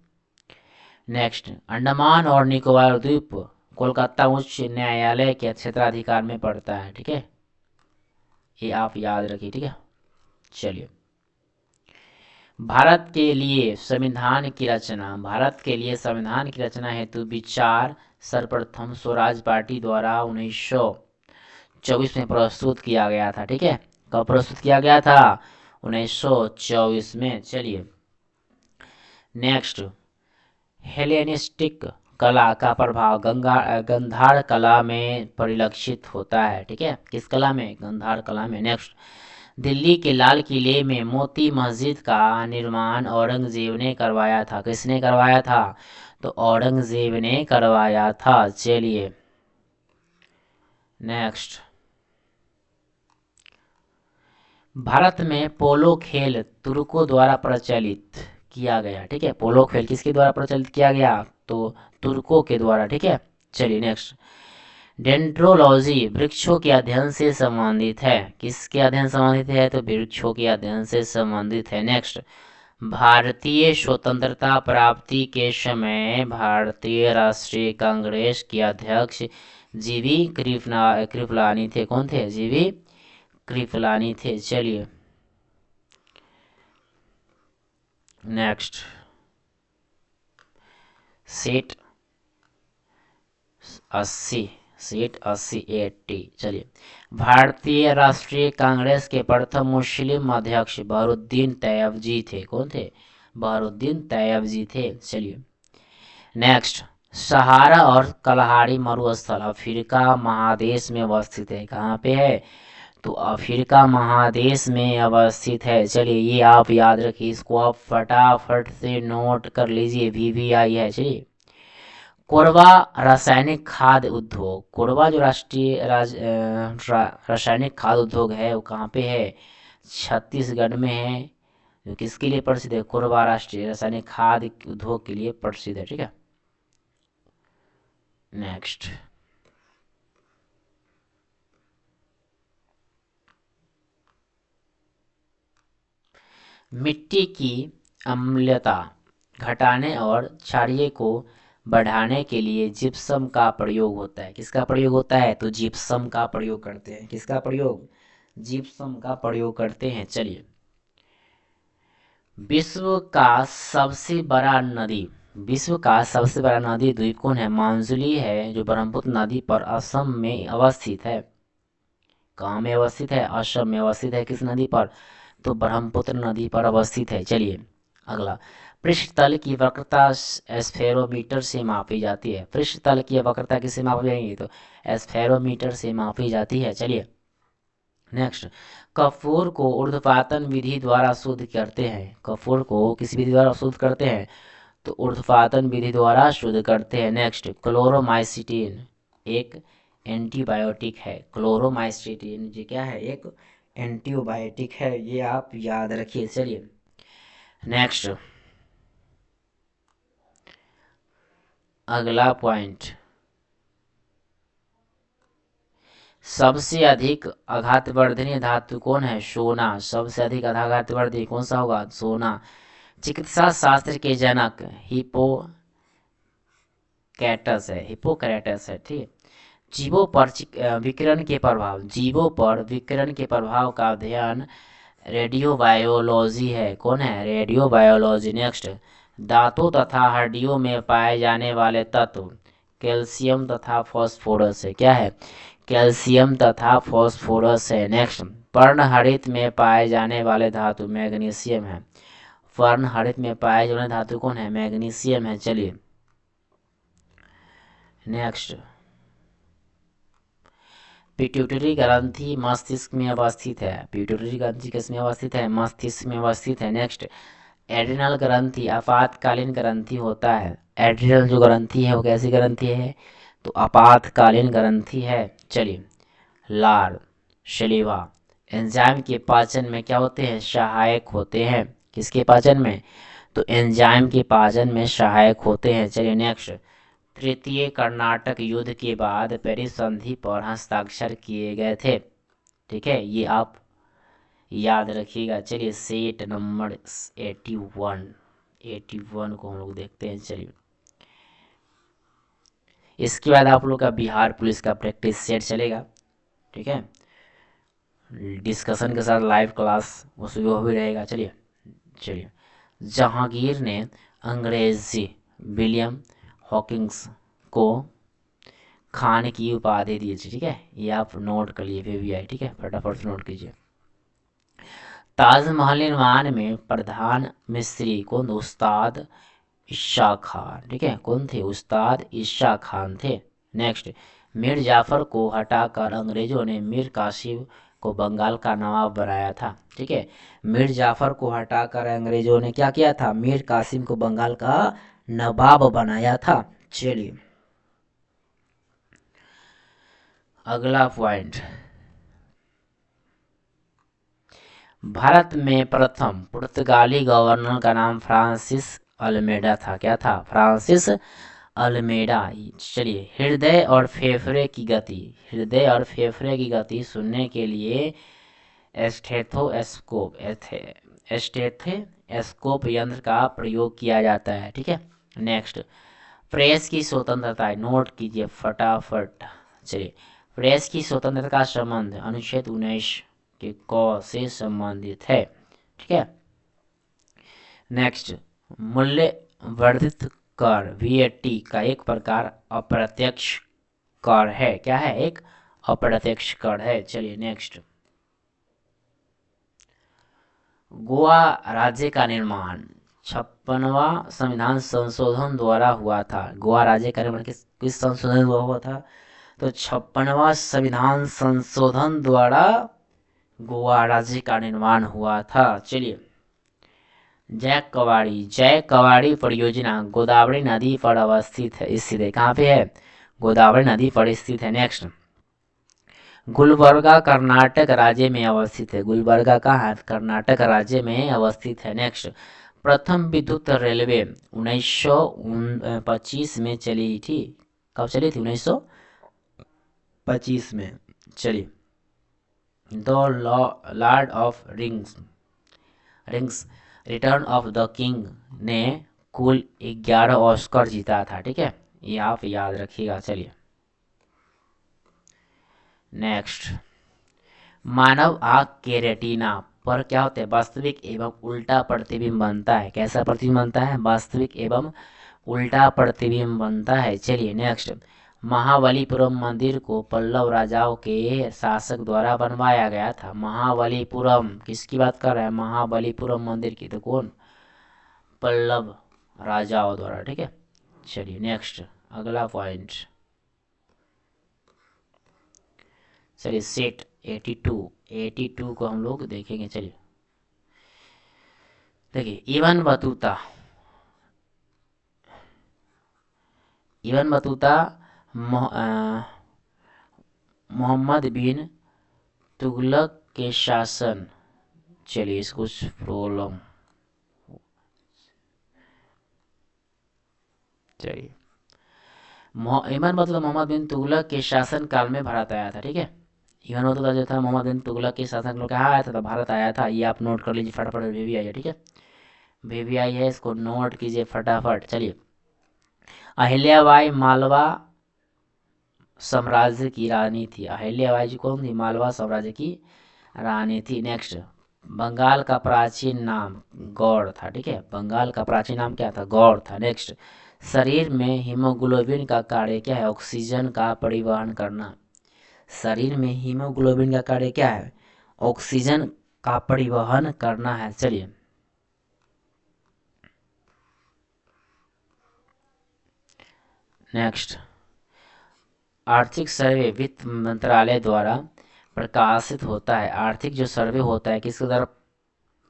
नेक्स्ट, अंडमान और निकोबार द्वीप कोलकाता उच्च न्यायालय के क्षेत्राधिकार में पड़ता है। ठीक है, ये आप याद रखिए। ठीक है, चलिए, भारत के लिए संविधान की रचना, भारत के लिए संविधान की रचना हेतु विचार सर्वप्रथम स्वराज पार्टी द्वारा 1924 में प्रस्तुत किया गया था। ठीक है, कब प्रस्तुत किया गया था? 1924 में। चलिए नेक्स्ट, हेलेनिस्टिक कला का प्रभाव गंधार कला में परिलक्षित होता है। ठीक है, किस कला में? गंधार कला में। नेक्स्ट, दिल्ली के लाल किले में मोती मस्जिद का निर्माण औरंगजेब ने करवाया था। किसने करवाया था? तो औरंगजेब ने करवाया था। चलिए नेक्स्ट, भारत में पोलो खेल तुर्कों द्वारा प्रचलित किया गया। ठीक है, पोलो खेल किसके द्वारा प्रचलित किया गया? तो तुर्कों के द्वारा। ठीक है, चलिए नेक्स्ट, डेंड्रोलॉजी वृक्षों के अध्ययन से संबंधित है। किसके अध्ययन से संबंधित है? तो वृक्षों के अध्ययन से संबंधित है। नेक्स्ट, भारतीय स्वतंत्रता प्राप्ति के समय भारतीय राष्ट्रीय कांग्रेस के अध्यक्ष जीवी कृपलानी थे। कौन थे? जीवी कृपलानी थे। चलिए नेक्स्ट, सेट 80, सीट 80 चलिए, भारतीय राष्ट्रीय कांग्रेस के प्रथम मुस्लिम अध्यक्ष बहरुद्दीन तैयब जी थे। कौन थे? बहरुद्दीन तैयब जी थे। चलिए नेक्स्ट, सहारा और कलहारी मरुस्थल अफ्रीका महादेश में अवस्थित है। कहाँ पे है? तो अफ्रीका महादेश में अवस्थित है। चलिए ये आप याद रखिए, इसको आप फटाफट से नोट कर लीजिए, VVI है। चलिए, कोरबा रासायनिक खाद्य उद्योग, कोरबा जो रासायनिक खाद्य उद्योग है वो कहाँ पे है? छत्तीसगढ़ में है। जो किसके लिए प्रसिद्ध है? कोरबा राष्ट्रीय रासायनिक खाद्य उद्योग के लिए प्रसिद्ध है। ठीक है, नेक्स्ट, मिट्टी की अम्लता घटाने और क्षारीय को बढ़ाने के लिए जिप्सम का प्रयोग होता है। किसका प्रयोग होता है? तो जिप्सम का प्रयोग करते हैं। किसका प्रयोग? जिप्सम का प्रयोग करते हैं। चलिए, विश्व का सबसे बड़ा नदी, विश्व का सबसे बड़ा नदी द्वीप कौन है? मांजुली है, जो ब्रह्मपुत्र नदी पर असम में अवस्थित है। कहाँ में अवस्थित है? असम में अवस्थित है। किस नदी पर? तो ब्रह्मपुत्र नदी पर अवस्थित है। चलिए अगला, पृष्ठ तल की वक्रता एस्फेरोमीटर से मापी जाती है। पृष्ठ तल की वक्रता किससे मापी जाएगी? तो एस्फेरोमीटर से मापी जाती है। चलिए नेक्स्ट, कपूर को ऊर्ध्वपातन विधि द्वारा शुद्ध करते हैं। कपूर को किस विधि द्वारा शुद्ध करते हैं? तो ऊर्ध्वपातन विधि द्वारा शुद्ध करते हैं। नेक्स्ट, क्लोरोमाइसिटिन एक एंटीबायोटिक है। क्लोरोमाइसिटिन जी क्या है? एक एंटीबायोटिक है, ये आप याद रखिए। चलिए नेक्स्ट, अगला पॉइंट, सबसे अधिक आघातवर्धनीय धातु कौन है? सोना। सबसे अधिक आघातवर्धनीय कौन सा होगा? सोना। चिकित्सा शास्त्र के जनक हिपोक्रेटस है। हिपोक्रेटस है। ठीक, जीवों पर विकिरण के प्रभाव, जीवों पर विकिरण के प्रभाव का अध्ययन रेडियोबायोलॉजी है। कौन है? रेडियोबायोलॉजी। नेक्स्ट, दांतों तथा हड्डियों में पाए जाने वाले तत्व कैल्शियम तथा फॉस्फोरस है। क्या है? कैल्शियम तथा फॉस्फोरस है। नेक्स्ट, पर्णहरित में पाए जाने वाले धातु मैग्नीशियम है। पर्णहरित में पाए जाने वाले धातु कौन है? मैग्नीशियम है। चलिए नेक्स्ट, पिट्यूटरी ग्रंथि मस्तिष्क में अवस्थित है। पिट्यूटरी ग्रंथि किसमें अवस्थित है? मस्तिष्क में अवस्थित है। नेक्स्ट, एड्रिनल ग्रंथि आपातकालीन ग्रंथि होता है। एड्रिनल जो ग्रंथि है वो कैसी ग्रंथि है? तो आपातकालीन ग्रंथि है। चलिए, लार शलीवा एंजाइम के पाचन में क्या होते हैं? सहायक होते हैं। किसके पाचन में? तो एंजाइम के पाचन में सहायक होते हैं। चलिए नेक्स्ट, तृतीय कर्नाटक युद्ध के बाद पेरिस संधि पर हस्ताक्षर किए गए थे। ठीक है, ये आप याद रखिएगा। चलिए सेट नंबर 81 को हम लोग देखते हैं। चलिए इसके बाद आप लोग का बिहार पुलिस का प्रैक्टिस सेट चलेगा। ठीक है, डिस्कशन के साथ लाइव क्लास उसमें वो भी रहेगा। चलिए चलिए जहांगीर ने अंग्रेजी विलियम हॉकिंस को खान की उपाधि दी थी। ठीक है, ये आप नोट कर लिए फिर भी आई। ठीक है, फटाफट से नोट कीजिए। ताजमहल निर्माण में प्रधान मिस्त्री कौन? उस्ताद ईशा खान। ठीक है, कौन थे? उस्ताद ईशा खान थे। नेक्स्ट, मीर जाफर को हटाकर अंग्रेजों ने मीर कासिम को बंगाल का नवाब बनाया था। ठीक है, मीर जाफर को हटाकर अंग्रेजों ने क्या किया था? मीर कासिम को बंगाल का नवाब बनाया था। चलिए अगला पॉइंट, भारत में प्रथम पुर्तगाली गवर्नर का नाम फ्रांसिस अल्मेडा था। क्या था? Francis Almeida. चलिए, हृदय और फेफड़े की गति, हृदय और फेफड़े की गति सुनने के लिए स्टेथोस्कोप स्टेथोस्कोप यंत्र का प्रयोग किया जाता है। ठीक है, नेक्स्ट, प्रेस की स्वतंत्रता, नोट कीजिए फटाफट। चलिए, प्रेस की स्वतंत्रता का संबंध अनुच्छेद 19 के क से संबंधित है। ठीक है, नेक्स्ट, मूल्य वर्धित कर वीएटी का एक प्रकार अप्रत्यक्ष कर है। क्या है? एक अप्रत्यक्ष कर है। चलिए नेक्स्ट, गोवा राज्य का निर्माण 56वां संविधान संशोधन द्वारा हुआ था। गोवा राज्य का निर्माण किस संशोधन द्वारा हुआ था? तो 56वां संविधान संशोधन द्वारा गोवा राज्य का निर्माण हुआ था। चलिए, जय कवाड़ी परियोजना गोदावरी नदी पर अवस्थित है, स्थित है। कहाँ पे है? गोदावरी नदी पर स्थित है। नेक्स्ट, गुलबर्गा कर्नाटक राज्य में अवस्थित है। गुलबर्गा कहाँ है? कर्नाटक राज्य में अवस्थित है। नेक्स्ट, प्रथम विद्युत रेलवे 1925 में चली थी। कब चली थी? 1925 में। चलिए, the Lord of rings return of the king ने कुल 11 ऑस्कर जीता था। ठीक है, ये आप याद रखिएगा। चलिए नेक्स्ट, मानव आँख के रेटिना पर क्या होता है? वास्तविक एवं उल्टा प्रतिबिंब बनता है। कैसा प्रतिबिंब बनता है? वास्तविक एवं उल्टा प्रतिबिंब बनता है। चलिए नेक्स्ट, महाबलीपुरम मंदिर को पल्लव राजाओं के शासक द्वारा बनवाया गया था। महाबलीपुरम किसकी बात कर रहे हैं? महाबलीपुरम मंदिर की। तो कौन? पल्लव राजाओं द्वारा। ठीक है, चलिए नेक्स्ट अगला पॉइंट। चलिए सेट 82 को हम लोग देखेंगे। चलिए देखिए, इबन बतूता मोहम्मद बिन तुगलक के शासन। चलिए इसको प्रॉब्लम, चलिए इबन बतूता मोहम्मद बिन तुगलक के शासन काल में भारत आया था। ठीक है, इबन बतूता जो था मोहम्मद बिन तुगलक के शासन काल कहाँ आया था? तो भारत आया था। ये आप नोट कर लीजिए फटाफट, भी आई है। ठीक है, भी आई है, इसको नोट कीजिए फटाफट। चलिए, अहिल्याबाई मालवा साम्राज्य की रानी थी। अहिल्याबाई जी कौन थी? मालवा साम्राज्य की रानी थी। नेक्स्ट, बंगाल का प्राचीन नाम गौड़ था। ठीक है, बंगाल का प्राचीन नाम क्या था? गौड़ था। नेक्स्ट, शरीर में हीमोग्लोबिन का कार्य क्या है? ऑक्सीजन का परिवहन करना। शरीर में हीमोग्लोबिन का कार्य क्या है? ऑक्सीजन का परिवहन करना है। चलिए नेक्स्ट, आर्थिक सर्वे वित्त मंत्रालय द्वारा प्रकाशित होता है। आर्थिक जो सर्वे होता है किसके द्वारा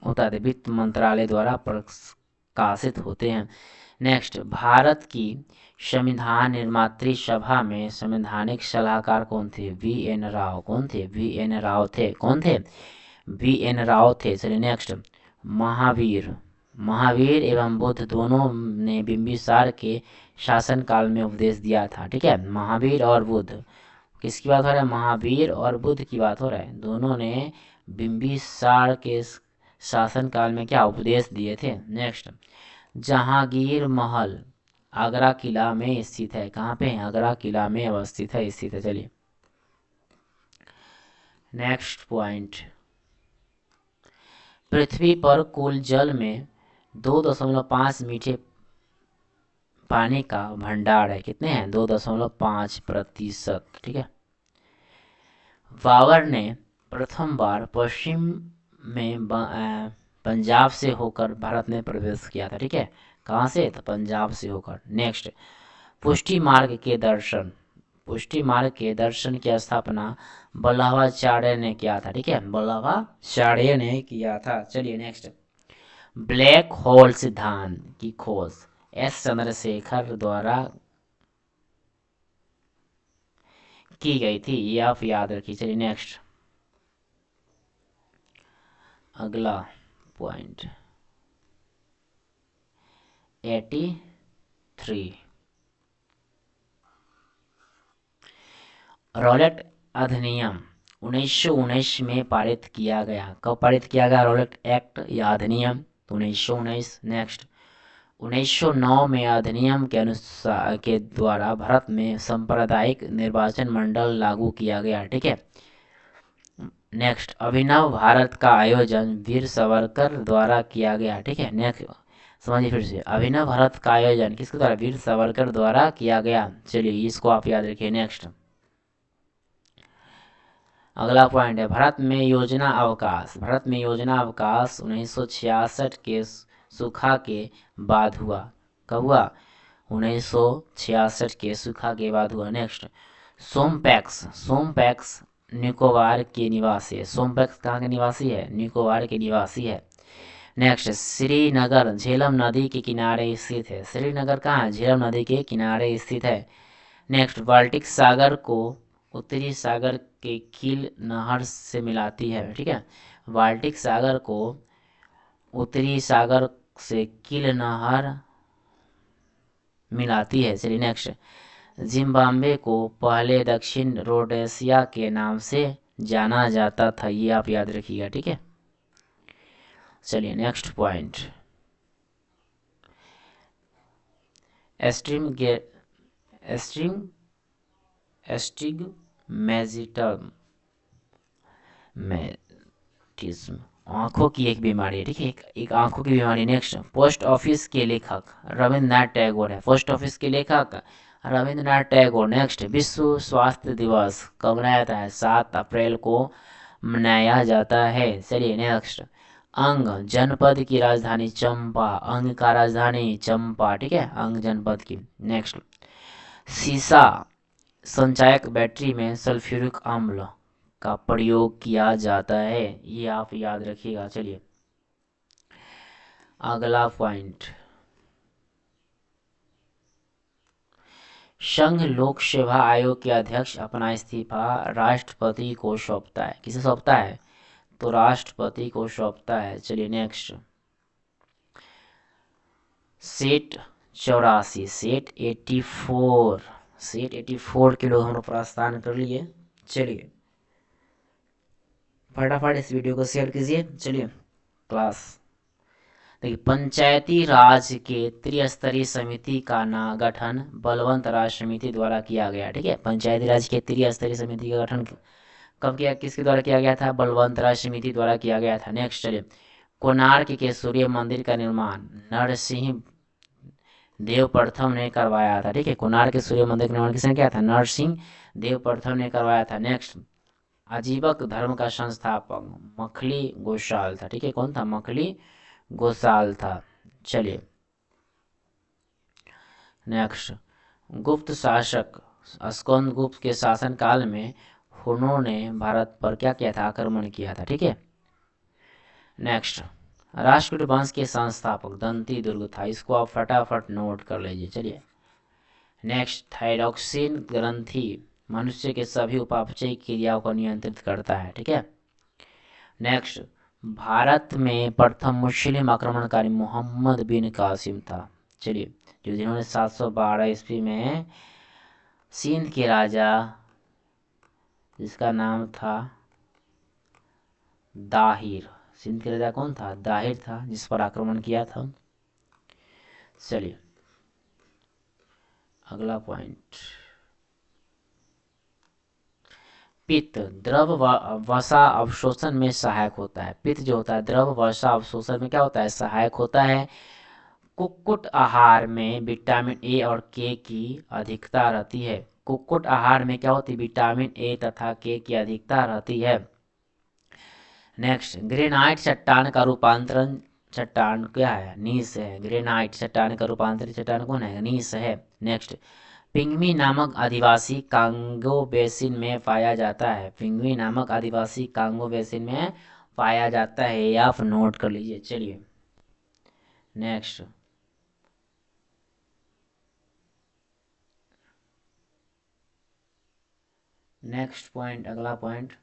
होता है? वित्त मंत्रालय द्वारा प्रकाशित होते हैं। नेक्स्ट, भारत की संविधान निर्मात्री सभा में संवैधानिक सलाहकार कौन थे? VN राव। कौन थे? VN राव थे। कौन थे? VN राव थे। चलिए नेक्स्ट, महावीर एवं बुद्ध दोनों ने बिंबिसार के शासनकाल में उपदेश दिया था। ठीक है, महावीर और बुद्ध, किसकी बात हो रहा है? महावीर और बुद्ध की बात हो रहा है। दोनों ने बिंबिसार के शासनकाल में क्या उपदेश दिए थे। नेक्स्ट, जहांगीर महल आगरा किला में स्थित है। कहाँ पे है? आगरा किला में अवस्थित है, स्थित है। चलिए नेक्स्ट पॉइंट, पृथ्वी पर कुल जल में 2.5 मीठे पानी का भंडार है। कितने हैं? 2.5%। ठीक है। बाबर ने प्रथम बार पश्चिम में पंजाब से होकर भारत में प्रवेश किया था। ठीक है। कहाँ से? तो पंजाब से होकर। नेक्स्ट, पुष्टि मार्ग के दर्शन, पुष्टि मार्ग के दर्शन की स्थापना वल्लभाचार्य ने किया था। ठीक है, वल्लभाचार्य ने किया था। चलिए नेक्स्ट, ब्लैक होल सिद्धांत की खोज एस चंद्रशेखर द्वारा की गई थी, ये आप याद रखिए। चलिए नेक्स्ट, अगला पॉइंट 83, रॉलेट अधिनियम 1919 में पारित किया गया। कब पारित किया गया? रॉलेट एक्ट या अधिनियम 1919। नेक्स्ट, 1909 में अधिनियम के अनुसार के द्वारा भारत में सांप्रदायिक निर्वाचन मंडल लागू किया गया। ठीक है। नेक्स्ट, अभिनव भारत का आयोजन वीर सावरकर द्वारा किया गया। ठीक है। नेक्स्ट समझिए फिर से, अभिनव भारत का आयोजन किसके द्वारा? वीर सावरकर द्वारा किया गया। चलिए इसको आप याद रखिए। नेक्स्ट, अगला पॉइंट है भारत में योजना अवकाश। भारत में योजना अवकाश 1966 के सूखा के बाद हुआ। कब हुआ? 1966 के सूखा के बाद हुआ। नेक्स्ट, सोमपैक्स, सोमपैक्स निकोबार के निवासी है। सोमपैक्स कहाँ के निवासी है? निकोबार के निवासी है। नेक्स्ट, श्रीनगर झेलम नदी के किनारे स्थित है। श्रीनगर कहाँ है? झेलम नदी के किनारे स्थित है। नेक्स्ट, बाल्टिक सागर को उत्तरी सागर के कील नहर से मिलाती है। ठीक है, बाल्टिक सागर को उत्तरी सागर से कील नहर मिलाती है। चलिए नेक्स्ट, जिम्बाब्वे को पहले दक्षिण रोडेशिया के नाम से जाना जाता था, ये आप याद रखिएगा। ठीक है। चलिए नेक्स्ट पॉइंट, एस्ट्रिम एस्टिग्मेटिज्म मैटिज्म आंखों की एक बीमारी है। ठीक है, एक आंखों की बीमारी। नेक्स्ट, पोस्ट ऑफिस के लेखक रविन्द्रनाथ टैगोर है। पोस्ट ऑफिस के लेखक रविन्द्रनाथ टैगोर। नेक्स्ट, विश्व स्वास्थ्य दिवस कब मनाया जाता है? 7 अप्रैल को मनाया जाता है। चलिए नेक्स्ट, अंग जनपद की राजधानी चंपा, अंग का राजधानी चंपा। ठीक है, अंग जनपद की। नेक्स्ट, सीसा संचायक बैटरी में सल्फ्यूरिक अम्ल का प्रयोग किया जाता है, ये आप याद रखिएगा। चलिए अगला पॉइंट, संघ लोक सेवा आयोग के अध्यक्ष अपना इस्तीफा राष्ट्रपति को सौंपता है। किसे सौंपता है? तो राष्ट्रपति को सौंपता है। चलिए नेक्स्ट, सेट 84, सेट 84 के लोग हम लोग प्रस्थान कर लिए। चलिए फटाफट इस वीडियो को शेयर कीजिए। चलिए क्लास देखिए, पंचायती राज के त्रिस्तरीय समिति का ना गठन बलवंत राज समिति द्वारा किया गया। ठीक है, पंचायती राज के त्रिस्तरीय समिति का गठन कब किया? किसके द्वारा किया गया था? बलवंत राज समिति द्वारा किया गया था। नेक्स्ट चलिए, कोणार्क के सूर्य मंदिर का निर्माण नरसिंह देव प्रथम ने करवाया था। ठीक है, कोणार्क के सूर्य मंदिर का निर्माण किसने किया था? नरसिंह देव प्रथम ने करवाया था। नेक्स्ट, अजीबक धर्म का संस्थापक मखली गोसाल था। ठीक है, कौन था? मखली गोसाल था। चलिए नेक्स्ट, गुप्त शासक स्कंद गुप्त के शासन काल में हुनों ने भारत पर क्या किया था? आक्रमण किया था। ठीक है। नेक्स्ट, राष्ट्रकूट वंश के संस्थापक दंती दुर्ग था। इसको आप फटाफट नोट कर लीजिए। चलिए नेक्स्ट, थायरॉक्सिन ग्रंथि मनुष्य के सभी उपापचय क्रियाओं को नियंत्रित करता है। ठीक है। नेक्स्ट, भारत में प्रथम मुस्लिम आक्रमणकारी मोहम्मद बिन कासिम था। चलिए, जो जिन्होंने 712 ईस्वी में सिंध के राजा जिसका नाम था दाहिर, सिंध के राजा कौन था? दाहिर था, जिस पर आक्रमण किया था। चलिए अगला पॉइंट, पित्त द्रव वसा अवशोषण में सहायक होता है। पित्त जो होता है द्रव वसा अवशोषण में क्या होता है, सहायक होता है। कुक्कुट आहार में विटामिन ए और के की अधिकता रहती है। कुक्कुट आहार में क्या होती है, विटामिन ए तथा के की अधिकता रहती है। नेक्स्ट, ग्रेनाइट चट्टान का रूपांतरण चट्टान क्या है, नीस है। ग्रेनाइट चट्टान का रूपांतरित चट्टान कौन है, नीस है। नेक्स्ट, पिंगमी नामक आदिवासी कांगो बेसिन में पाया जाता है। पिंगमी नामक आदिवासी कांगो बेसिन में पाया जाता है, ये आप नोट कर लीजिए। चलिए नेक्स्ट, नेक्स्ट पॉइंट, अगला पॉइंट,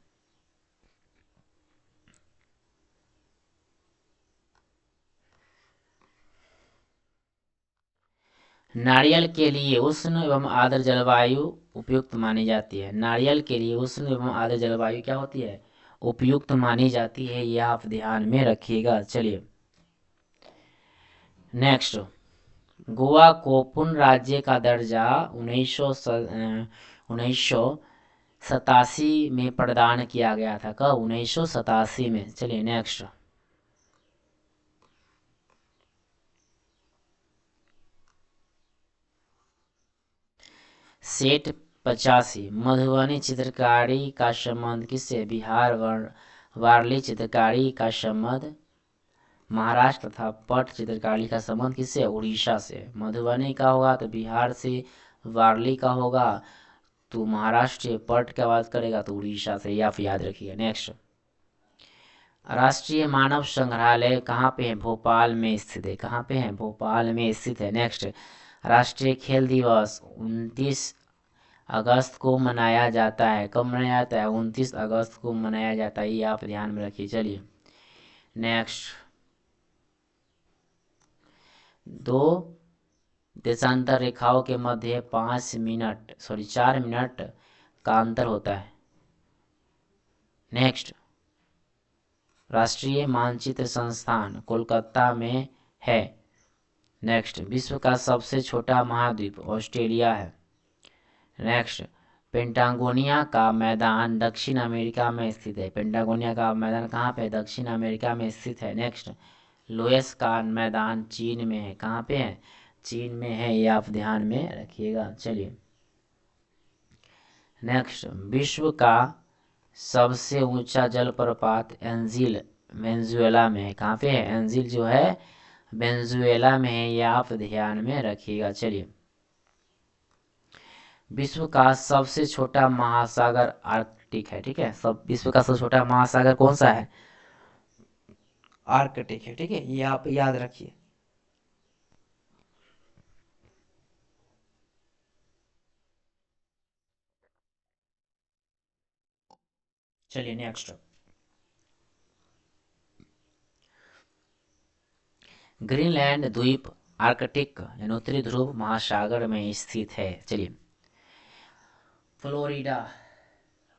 नारियल के लिए उष्ण एवं आर्द्र जलवायु उपयुक्त मानी जाती है। नारियल के लिए उष्ण एवं आर्द्र जलवायु क्या होती है, उपयुक्त मानी जाती है, यह आप ध्यान में रखिएगा। चलिए नेक्स्ट, गोवा को पूर्ण राज्य का दर्जा 1987 में प्रदान किया गया था। कब, 1987 में। चलिए नेक्स्ट, सेठ 85, मधुबनी चित्रकारी का संबंध किससे, बिहार। वारली चित्रकारी का संबंध महाराष्ट्र तथा पट चित्रकारी का संबंध किससे, उड़ीसा से। मधुबनी का होगा तो बिहार से, वारली का होगा तो महाराष्ट्र, पट का बात करेगा तो उड़ीसा से, या फिर याद रखिए। नेक्स्ट, राष्ट्रीय मानव संग्रहालय कहाँ पे है, भोपाल में स्थित है। कहाँ पे है, भोपाल में स्थित है। नेक्स्ट, राष्ट्रीय खेल दिवस 29 अगस्त को मनाया जाता है। कब मनाया जाता है, 29 अगस्त को मनाया जाता है, ये आप ध्यान में रखिए। चलिए नेक्स्ट, दो देशांतर रेखाओं के मध्य 4 मिनट का अंतर होता है। नेक्स्ट, राष्ट्रीय मानचित्र संस्थान कोलकाता में है। नेक्स्ट, विश्व का सबसे छोटा महाद्वीप ऑस्ट्रेलिया है। नेक्स्ट, पेंटागोनिया का मैदान दक्षिण अमेरिका में स्थित है। पेंटागोनिया का मैदान कहाँ पे है, दक्षिण अमेरिका में स्थित है। नेक्स्ट, लोएस का मैदान चीन में है। कहाँ पे है, चीन में है, ये आप ध्यान में रखिएगा। चलिए नेक्स्ट, विश्व का सबसे ऊंचा जलप्रपात एंजिल वेनेजुएला में है। कहाँ पे है, एंजिल जो है वेनेजुएला में है, ये आप ध्यान में रखिएगा। चलिए, विश्व का सबसे छोटा महासागर आर्कटिक है। ठीक है, सब विश्व का सबसे छोटा महासागर कौन सा है, आर्कटिक है। ठीक है, ये आप याद रखिए। चलिए नेक्स्ट, ग्रीनलैंड द्वीप आर्कटिक यानी उत्तरी ध्रुव महासागर में स्थित है। चलिए, फ्लोरिडा,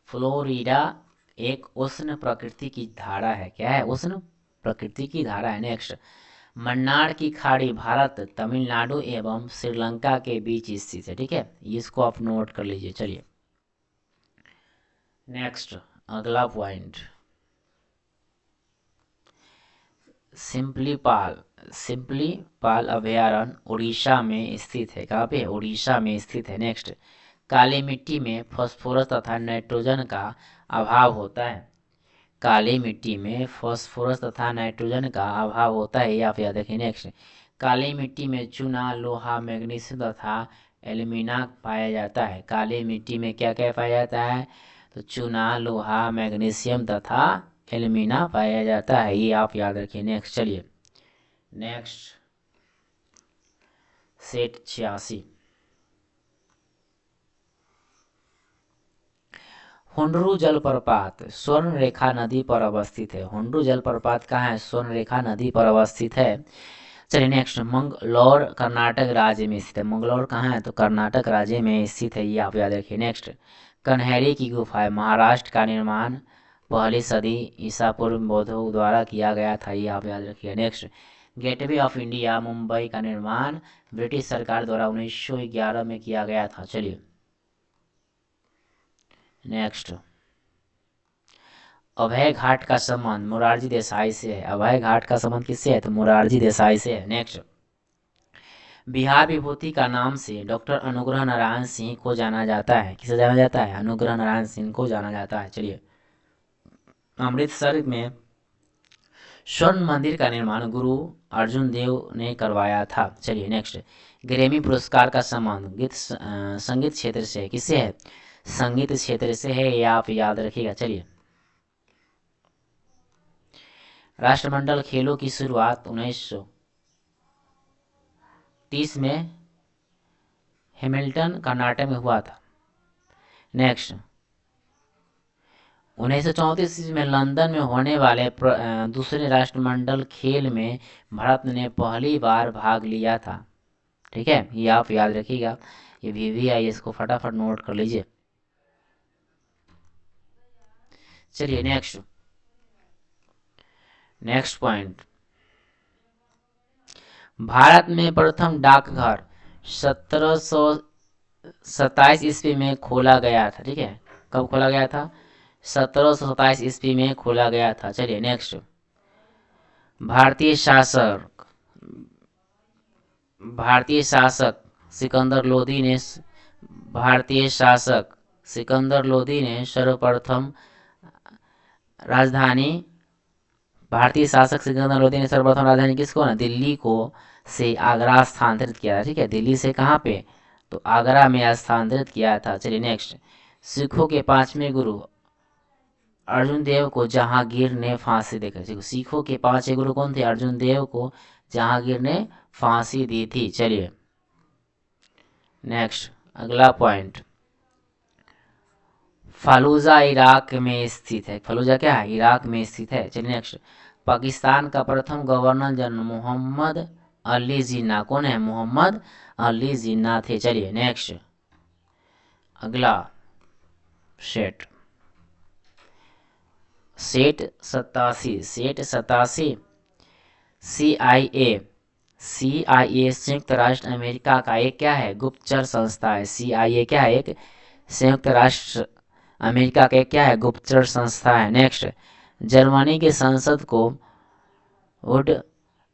फ्लोरिडा एक उष्ण प्रकृति की धारा है। क्या है, उष्ण प्रकृति की धारा है। नेक्स्ट, मन्नार की खाड़ी भारत, तमिलनाडु एवं श्रीलंका के बीच स्थित है। ठीक है, इसको आप नोट कर लीजिए। चलिए नेक्स्ट, अगला पॉइंट, सिंपलीपाल, सिंपलीपाल अभयारण्य उड़ीसा में स्थित है। कहाँ पे, उड़ीसा में स्थित है। नेक्स्ट, काली मिट्टी में फास्फोरस तथा नाइट्रोजन का अभाव होता है। काली मिट्टी में फास्फोरस तथा नाइट्रोजन का अभाव होता है, या फिर देखिए। नेक्स्ट, काली मिट्टी में चूना, लोहा, मैग्नीशियम तथा एल्यूमिना पाया जाता है। काली मिट्टी में क्या क्या पाया जाता है, तो चूना, लोहा, मैग्नीशियम तथा एल्यूमिना पाया जाता है, ये आप याद रखिए। नेक्स्ट, चलिए नेक्स्ट, सेट 86, हुंडरू जलप्रपात स्वर्ण रेखा नदी पर अवस्थित है। हुंडरू जलप्रपात कहाँ है, स्वर्ण रेखा नदी पर अवस्थित है। चलिए नेक्स्ट, मंगलौर कर्नाटक राज्य में स्थित है। मंगलौर कहाँ है, तो कर्नाटक राज्य में स्थित है, ये आप याद रखिए। नेक्स्ट, कन्हेरी की गुफा है, महाराष्ट्र का निर्माण 1ली सदी ईसा पूर्व बौद्धों द्वारा किया गया था, ये आप याद रखिए। Next, gateway of India Mumbai का निर्माण ब्रिटिश सरकार द्वारा 1911 में किया गया था। चलिए नेक्स्ट, अभय घाट का संबंध मोरारजी देसाई से है। अभय घाट का संबंध किससे है? तो मोरारजी देसाई से है। नेक्स्ट, बिहार विभूति का नाम से डॉक्टर अनुग्रह नारायण सिंह को जाना जाता है। किसे जाना जाता है? अनुग्रह नारायण सिंह को जाना जाता है। चलिए, अमृतसर में स्वर्ण मंदिर का निर्माण गुरु अर्जुन देव ने करवाया था। चलिए नेक्स्ट, ग्रैमी पुरस्कार का संबंध संगीत क्षेत्र से किससे है? संगीत क्षेत्र से है, ये आप याद रखिएगा। चलिए, राष्ट्रमंडल खेलों की शुरुआत 1930 में हैमिल्टन कर्नाटक में हुआ था। नेक्स्ट, 1934 में लंदन में होने वाले दूसरे राष्ट्रमंडल खेल में भारत ने पहली बार भाग लिया था। ठीक है, ये आप याद रखिएगा। ये VVIS को फटाफट नोट कर लीजिए। चलिए नेक्स्ट पॉइंट, भारत में प्रथम डाकघर 1727 ईस्वी में खोला गया था। ठीक है, कब खोला गया था? 1727 ईस्वी में खोला गया था। चलिए नेक्स्ट, भारतीय शासक भारतीय शासक सिकंदर लोदी ने सर्वप्रथम राजधानी किसको ना? दिल्ली को से आगरा स्थानांतरित किया था। ठीक है, दिल्ली से कहाँ पे? तो आगरा में स्थानांतरित किया था। चलिए नेक्स्ट, सिखों के पांचवें गुरु अर्जुन देव को जहांगीर ने फांसी देकर, सिखों के पांचवें गुरु कौन थे? अर्जुन देव को जहांगीर ने फांसी दी थी। चलिए नेक्स्ट, अगला पॉइंट, फलूजा इराक में स्थित है। फलूजा क्या है? इराक में स्थित है। चलिए नेक्स्ट, पाकिस्तान का प्रथम गवर्नर जनरल मोहम्मद अली जिन्ना कौन है? मोहम्मद अली जिन्ना थे। चलिए नेक्स्ट, अगला सेट 87 CIA संयुक्त राष्ट्र अमेरिका का एक क्या है? गुप्तचर संस्था है। CIA क्या है? एक संयुक्त राष्ट्र अमेरिका का एक क्या है? गुप्तचर संस्था है। नेक्स्ट, जर्मनी की संसद को वुड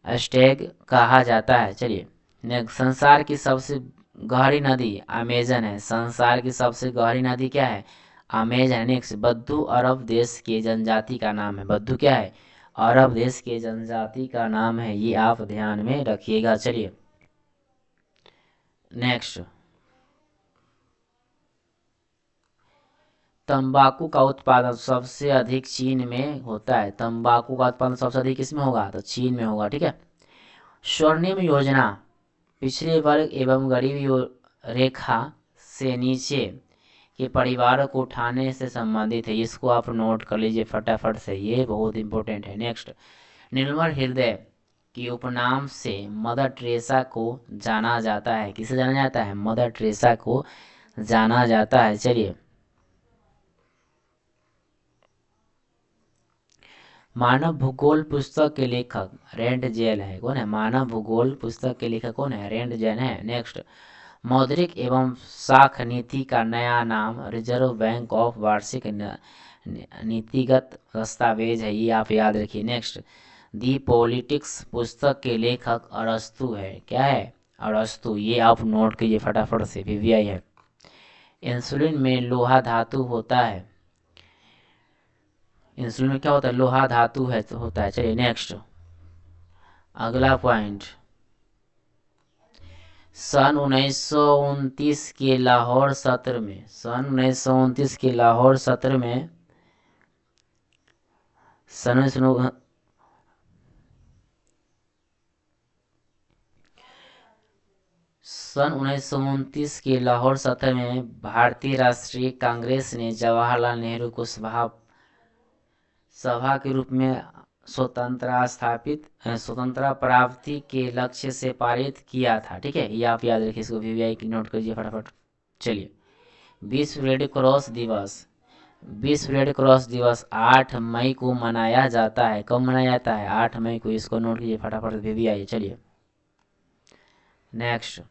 स्टेग कहा जाता है। चलिए नेक्स्ट, संसार की सबसे गहरी नदी अमेजन है। संसार की सबसे गहरी नदी क्या है? अमेजन। नेक्स्ट, बद्दू अरब देश के जनजाति का नाम है। बद्दू क्या है? अरब देश के जनजाति का नाम है, ये आप ध्यान में रखिएगा। चलिए नेक्स्ट, तंबाकू का उत्पादन सबसे अधिक चीन में होता है। तंबाकू का उत्पादन सबसे अधिक किसमें होगा? तो चीन में होगा। ठीक है, स्वर्णिम योजना पिछड़े वर्ग एवं गरीबी रेखा से नीचे के परिवारों को उठाने से संबंधित है। इसको आप नोट कर लीजिए फटाफट से, ये बहुत इंपॉर्टेंट है। नेक्स्ट, निर्मल हृदय के उपनाम से मदर टेरेसा को जाना जाता है। किसे जाना जाता है? मदर टेरेसा को जाना जाता है। चलिए, मानव भूगोल पुस्तक के लेखक रेंड जेल है। कौन है? मानव भूगोल पुस्तक के लेखक कौन है? रेंड जेल है। नेक्स्ट, मौद्रिक एवं साख नीति का नया नाम रिजर्व बैंक ऑफ वार्षिक नीतिगत दस्तावेज है, ये आप याद रखिए। नेक्स्ट, दी पॉलिटिक्स पुस्तक के लेखक अरस्तु है। क्या है? अरस्तु, ये आप नोट कीजिए फटाफट से, VVI है। इंसुलिन में लोहा धातु होता है। इंसुलिन में क्या होता है? लोहा धातु है तो होता है। चलिए नेक्स्ट, अगला पॉइंट, सन 1929 के लाहौर सत्र में सन 1929 के लाहौर सत्र में सन 1929 के लाहौर सत्र में भारतीय राष्ट्रीय कांग्रेस ने जवाहरलाल नेहरू को सभा के रूप में स्वतंत्रता प्राप्ति के लक्ष्य से पारित किया था। ठीक है, ये आप याद रखिए, इसको VVI की नोट कीजिए फटाफट। चलिए, विश्व रेड क्रॉस दिवस 8 मई को मनाया जाता है। कब मनाया जाता है? 8 मई को, इसको नोट कीजिए फटाफट VVI। चलिए नेक्स्ट,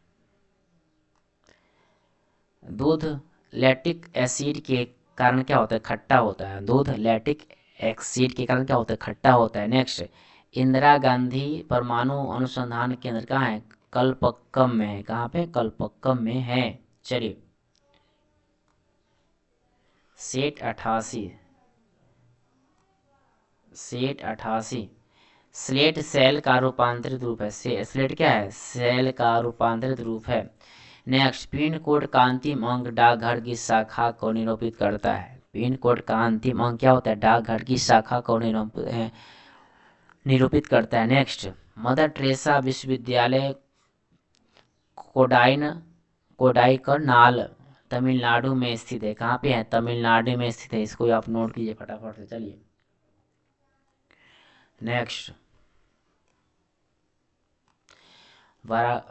दूध लैक्टिक एसिड के कारण क्या होता है? खट्टा होता है। दूध लैक्टिक एसिड के कारण क्या होता है, खट्टा होता है। नेक्स्ट, इंदिरा गांधी परमाणु अनुसंधान केंद्र कहाँ है, कलपक्कम में है। कहाँ पे, कलपक्कम में है। चलिए, सेट 88, सेट 88 स्लेट सेल का रूपांतरित रूप है। स्लेट क्या है, सेल का रूपांतरित रूप है। नेक्स्ट, पिन कोड का अंतिम अंक डाकघर की शाखा को निरूपित करता है। पिन कोड का अंतिम अंक क्या होता है, डाकघर की शाखा को निरूपित करता है। नेक्स्ट, मदर टेरेसा विश्वविद्यालय कोडाइन कोडाईकनाल तमिलनाडु में स्थित है। कहाँ पे है, तमिलनाडु में स्थित है। इसको आप नोट कीजिए फटाफट से। चलिए नेक्स्ट, बड़ा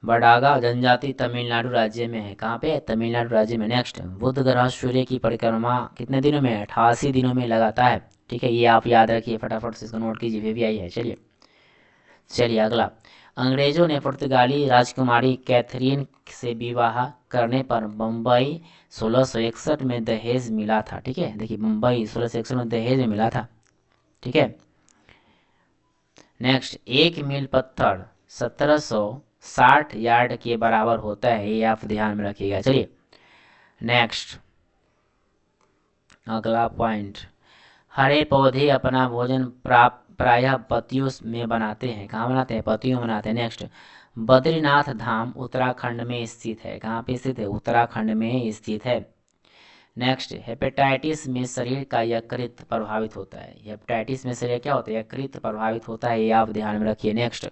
बडागा जनजाति तमिलनाडु राज्य में है। कहाँ पे है, तमिलनाडु राज्य में। नेक्स्ट, बुध ग्रह सूर्य की परिक्रमा कितने दिनों में, 88 दिनों में लगाता है। ठीक है, ये आप याद रखिए फटाफट से, इसको नोट कीजिए, वे भी आई है। चलिए चलिए अगला, अंग्रेजों ने पुर्तगाली राजकुमारी कैथरीन से विवाह करने पर बम्बई 1661 में दहेज मिला था। ठीक है, देखिए बम्बई 1661 में दहेज में मिला था। ठीक है। नेक्स्ट, एक मील पत्थर 1760 यार्ड के बराबर होता है, ये आप ध्यान में रखिएगा। चलिए नेक्स्ट, अगला पॉइंट, हरे पौधे अपना भोजन प्रायः पत्तियों में बनाते हैं। कहाँ बनाते हैं, पत्तियों में बनाते हैं। नेक्स्ट, बद्रीनाथ धाम उत्तराखंड में स्थित है। कहाँ पे स्थित है, उत्तराखंड में स्थित है। नेक्स्ट, हेपेटाइटिस में शरीर का यकृत प्रभावित होता है। हेपेटाइटिस में शरीर क्या होता है, यकृत प्रभावित होता है, ये आप ध्यान में रखिए। नेक्स्ट,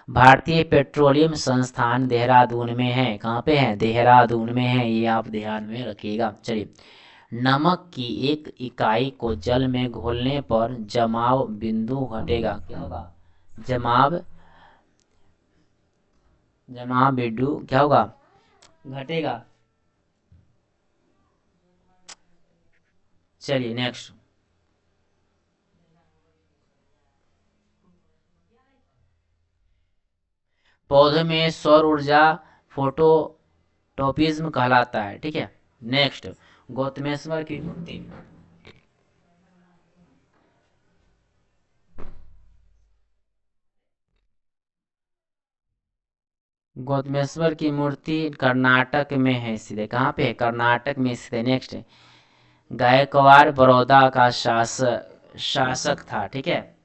भारतीय पेट्रोलियम संस्थान देहरादून में है। कहाँ पे है, देहरादून में है, ये आप ध्यान में रखिएगा। चलिए, नमक की एक इकाई को जल में घोलने पर जमाव बिंदु घटेगा। क्या होगा, जमाव जमाव बिंदु क्या होगा, घटेगा। चलिए नेक्स्ट, पौधे में सौर ऊर्जा फोटोटॉपिज्म कहलाता है। ठीक है। नेक्स्ट, गौतमेश्वर की मूर्ति, गौतमेश्वर की मूर्ति कर्नाटक में है स्थित है। कहाँ पे है, कर्नाटक में स्थित है। नेक्स्ट, गायकवाड़ बड़ौदा का शासक था। ठीक है,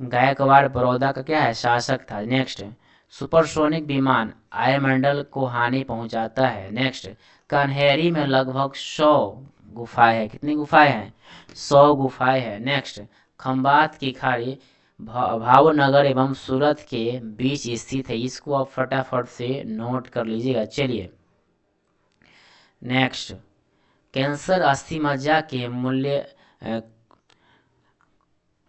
गायकवाड़ बड़ौदा का क्या है, शासक था। नेक्स्ट, सुपरसोनिक विमान वायुमंडल को हानि पहुंचाता है। नेक्स्ट, कन्हेरी में लगभग 100 गुफाएं हैं। कितनी गुफाएं हैं, 100 गुफाएं हैं। नेक्स्ट, खंबात की खाड़ी भावनगर एवं सूरत के बीच स्थित है। इसको आप फटाफट से नोट कर लीजिएगा। चलिए नेक्स्ट, कैंसर अस्थि मज्जा के मूल्य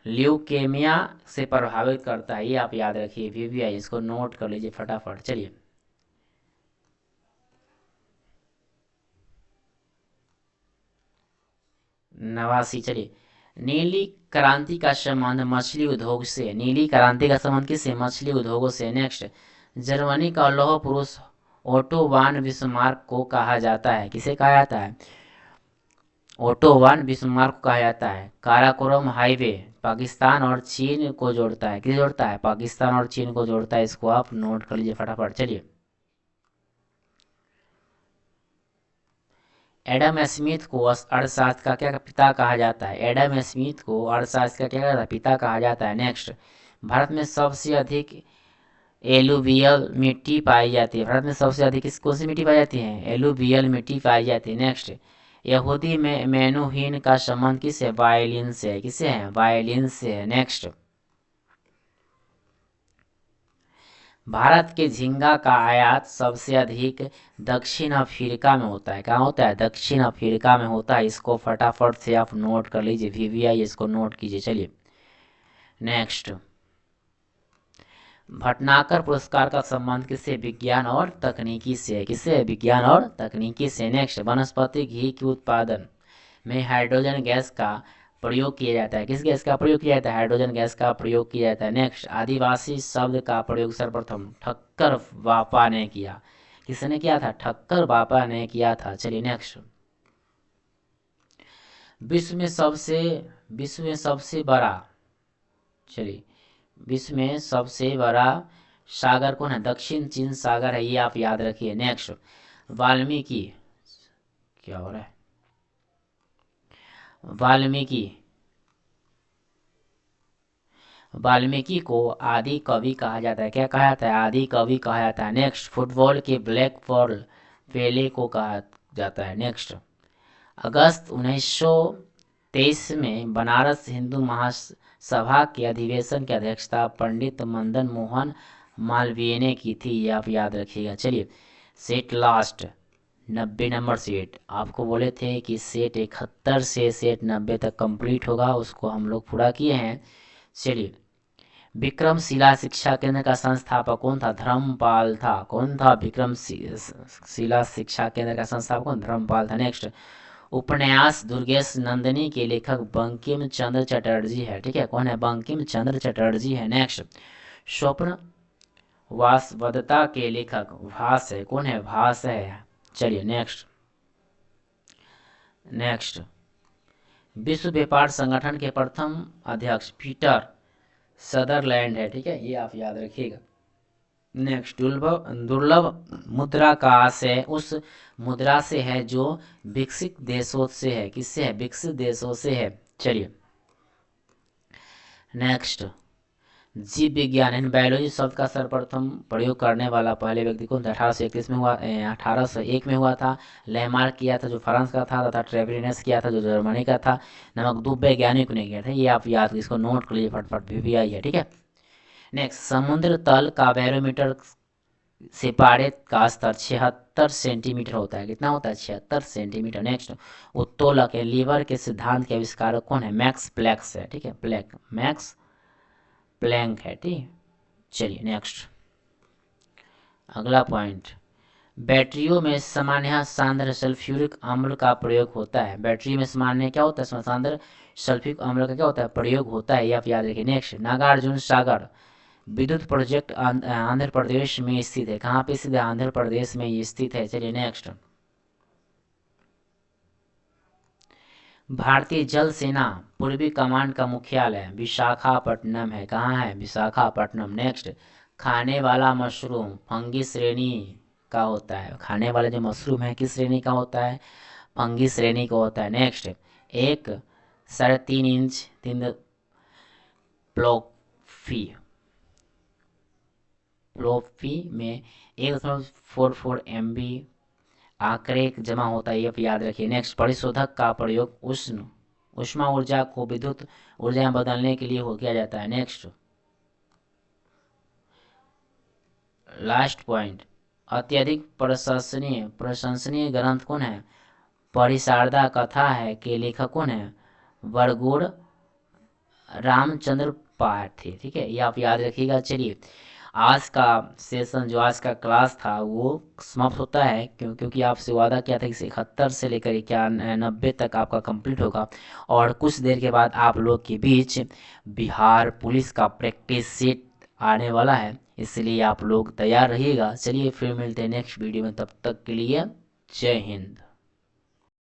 ल्यूकेमिया से प्रभावित करता है, ये आप याद रखिए। वीवीआई, इसको नोट कर लीजिए फटाफट। चलिए 89। चलिए, नीली क्रांति का संबंध मछली उद्योग से, नीली क्रांति का संबंध किससे, मछली उद्योगों से। नेक्स्ट, जर्मनी का लौह पुरुष ओटो वान बिस्मार्क को कहा जाता है। किसे कहा जाता है, ओटो वान बिस्मार्क को कहा जाता है। काराकोरम हाईवे पाकिस्तान और चीन को जोड़ता है। किसे जोड़ता है, पाकिस्तान और चीन को जोड़ता है। इसको आप नोट कर लीजिए फटाफट। चलिए, एडम स्मिथ को अर्थशास्त्र का क्या पिता कहा जाता है, एडम स्मिथ को अर्थशास्त्र का क्या कहता है, पिता कहा जाता है। नेक्स्ट, भारत में सबसे अधिक एलुवियल मिट्टी पाई जाती है। भारत में सबसे अधिक कौन सी मिट्टी पाई जाती है, एलुवियल मिट्टी पाई जाती है। नेक्स्ट, यहूदी में मेनुहीन का संबंध किससे, वायलिन से है। किससे है, वायलिन से है। नेक्स्ट, भारत के झींगा का आयात सबसे अधिक दक्षिण अफ्रीका में होता है। कहाँ होता है, दक्षिण अफ्रीका में होता है। इसको फटाफट से आप नोट कर लीजिए, वीवीआई, इसको नोट कीजिए। चलिए नेक्स्ट, भटनागर पुरस्कार का संबंध किससे, विज्ञान और तकनीकी से। किससे, विज्ञान और तकनीकी से। नेक्स्ट, वनस्पति घी के उत्पादन में हाइड्रोजन गैस का प्रयोग किया जाता है। किस गैस का प्रयोग किया जाता है, हाइड्रोजन गैस का प्रयोग किया जाता है। नेक्स्ट, आदिवासी शब्द का प्रयोग सर्वप्रथम ठक्कर बापा ने किया। किसने किया था, ठक्कर बापा ने किया था। चलिए नेक्स्ट, विश्व में सबसे बड़ा, चलिए, विश्व में सबसे बड़ा सागर कौन है? दक्षिण चीन सागर है, ये आप याद रखिए। नेक्स्ट, वाल्मीकि, क्या हो रहा है? वाल्मीकि को आदि कवि कहा जाता है। क्या कहा जाता है? आदि कवि कहा जाता है। नेक्स्ट, फुटबॉल के ब्लैक बॉल पेले को कहा जाता है। नेक्स्ट, अगस्त 1923 में बनारस हिंदू महासभा के अधिवेशन की अध्यक्षता पंडित मदन मोहन मालवीय ने की थी, ये आप याद रखिएगा। चलिए, सेट लास्ट 90 नंबर सेट, आपको बोले थे कि सेट 71 से सेट 90 तक कंप्लीट होगा, उसको हम लोग पूरा किए हैं। चलिए, विक्रमशिला शिक्षा केंद्र का संस्थापक कौन था? धर्मपाल था। कौन था? विक्रमशिला शिक्षा केंद्र का संस्थापक कौन? धर्मपाल था। नेक्स्ट, उपन्यास दुर्गेश नंदिनी के लेखक बंकिम चंद्र चटर्जी है। ठीक है, कौन है? बंकिम चंद्र चटर्जी है। नेक्स्ट, स्वप्न वासवदता के लेखक भास है। कौन है? भास है। चलिए, नेक्स्ट, विश्व व्यापार संगठन के प्रथम अध्यक्ष पीटर सदरलैंड है। ठीक है, ये आप याद रखिएगा। नेक्स्ट, दुर्लभ मुद्रा का आशय उस मुद्रा से है जो विकसित देशों से है। किससे है? विकसित देशों से है। चलिए, नेक्स्ट, जीव विज्ञान इन बायोलॉजी शब्द का सर्वप्रथम प्रयोग करने वाला पहले व्यक्ति कौन था? 1831 में हुआ, 1801 में हुआ था। लैमार्क किया था जो फ्रांस का था, तथा ट्रेविलिनस किया था जो जर्मनी का था। नमक दो वैज्ञानिक ने किया था, ये आप याद, इसको नोट कर लीजिए फटफट, भी आई है। ठीक है, नेक्स्ट, समुद्र तल का बैरोमीटर से पारे का स्तर 76 सेंटीमीटर होता है। कितना होता है? 76 सेंटीमीटर। नेक्स्ट, उत्तोलक है लीवर के सिद्धांत के आविष्कारक कौन है? मैक्स प्लैंक है। ठीक है, मैक्स प्लैंक है। ठीक, चलिए नेक्स्ट, अगला पॉइंट, बैटरियों में सामान्य सांद्र सल्फ्यूरिक अम्ल का प्रयोग होता है। बैटरी में सामान्य क्या होता है? सांद्र सल्फ्यूरिक अम्ल का क्या होता है? प्रयोग होता है, ये आप याद रखिए। नेक्स्ट, नागार्जुन सागर विद्युत प्रोजेक्ट आंध्र प्रदेश में स्थित है। कहाँ पे स्थित है? आंध्र प्रदेश में ये स्थित है। चलिए नेक्स्ट, भारतीय जल सेना पूर्वी कमांड का मुख्यालय विशाखापट्टनम है। कहाँ है? विशाखापट्टनम। नेक्स्ट, खाने वाला मशरूम फंगी श्रेणी का होता है। खाने वाला जो मशरूम है किस श्रेणी का होता है? फंगी श्रेणी का होता है। नेक्स्ट, एक 3.5 इंच तीन प्लोफी में 1.44 MB आंकड़े जमा होता है, ये याद रखिए। नेक्स्ट, परिशोधक का प्रयोग उष्मा ऊर्जा को विद्युत ऊर्जा में बदलने के लिए हो किया जाता है। नेक्स्ट, लास्ट पॉइंट, अत्यधिक प्रशंसनीय ग्रंथ कौन है? परिशारदा कथा है के लेखक कौन है? बरगुड़ रामचंद्र पाठी। ठीक है, ये आप याद रखिएगा। चलिए, आज का सेशन जो आज का क्लास था वो समाप्त होता है, क्योंकि आपसे वादा किया था कि 71 से लेकर 91 तक आपका कंप्लीट होगा, और कुछ देर के बाद आप लोग के बीच बिहार पुलिस का प्रैक्टिस सेट आने वाला है, इसलिए आप लोग तैयार रहिएगा। चलिए फिर मिलते हैं नेक्स्ट वीडियो में, तब तक के लिए जय हिंद।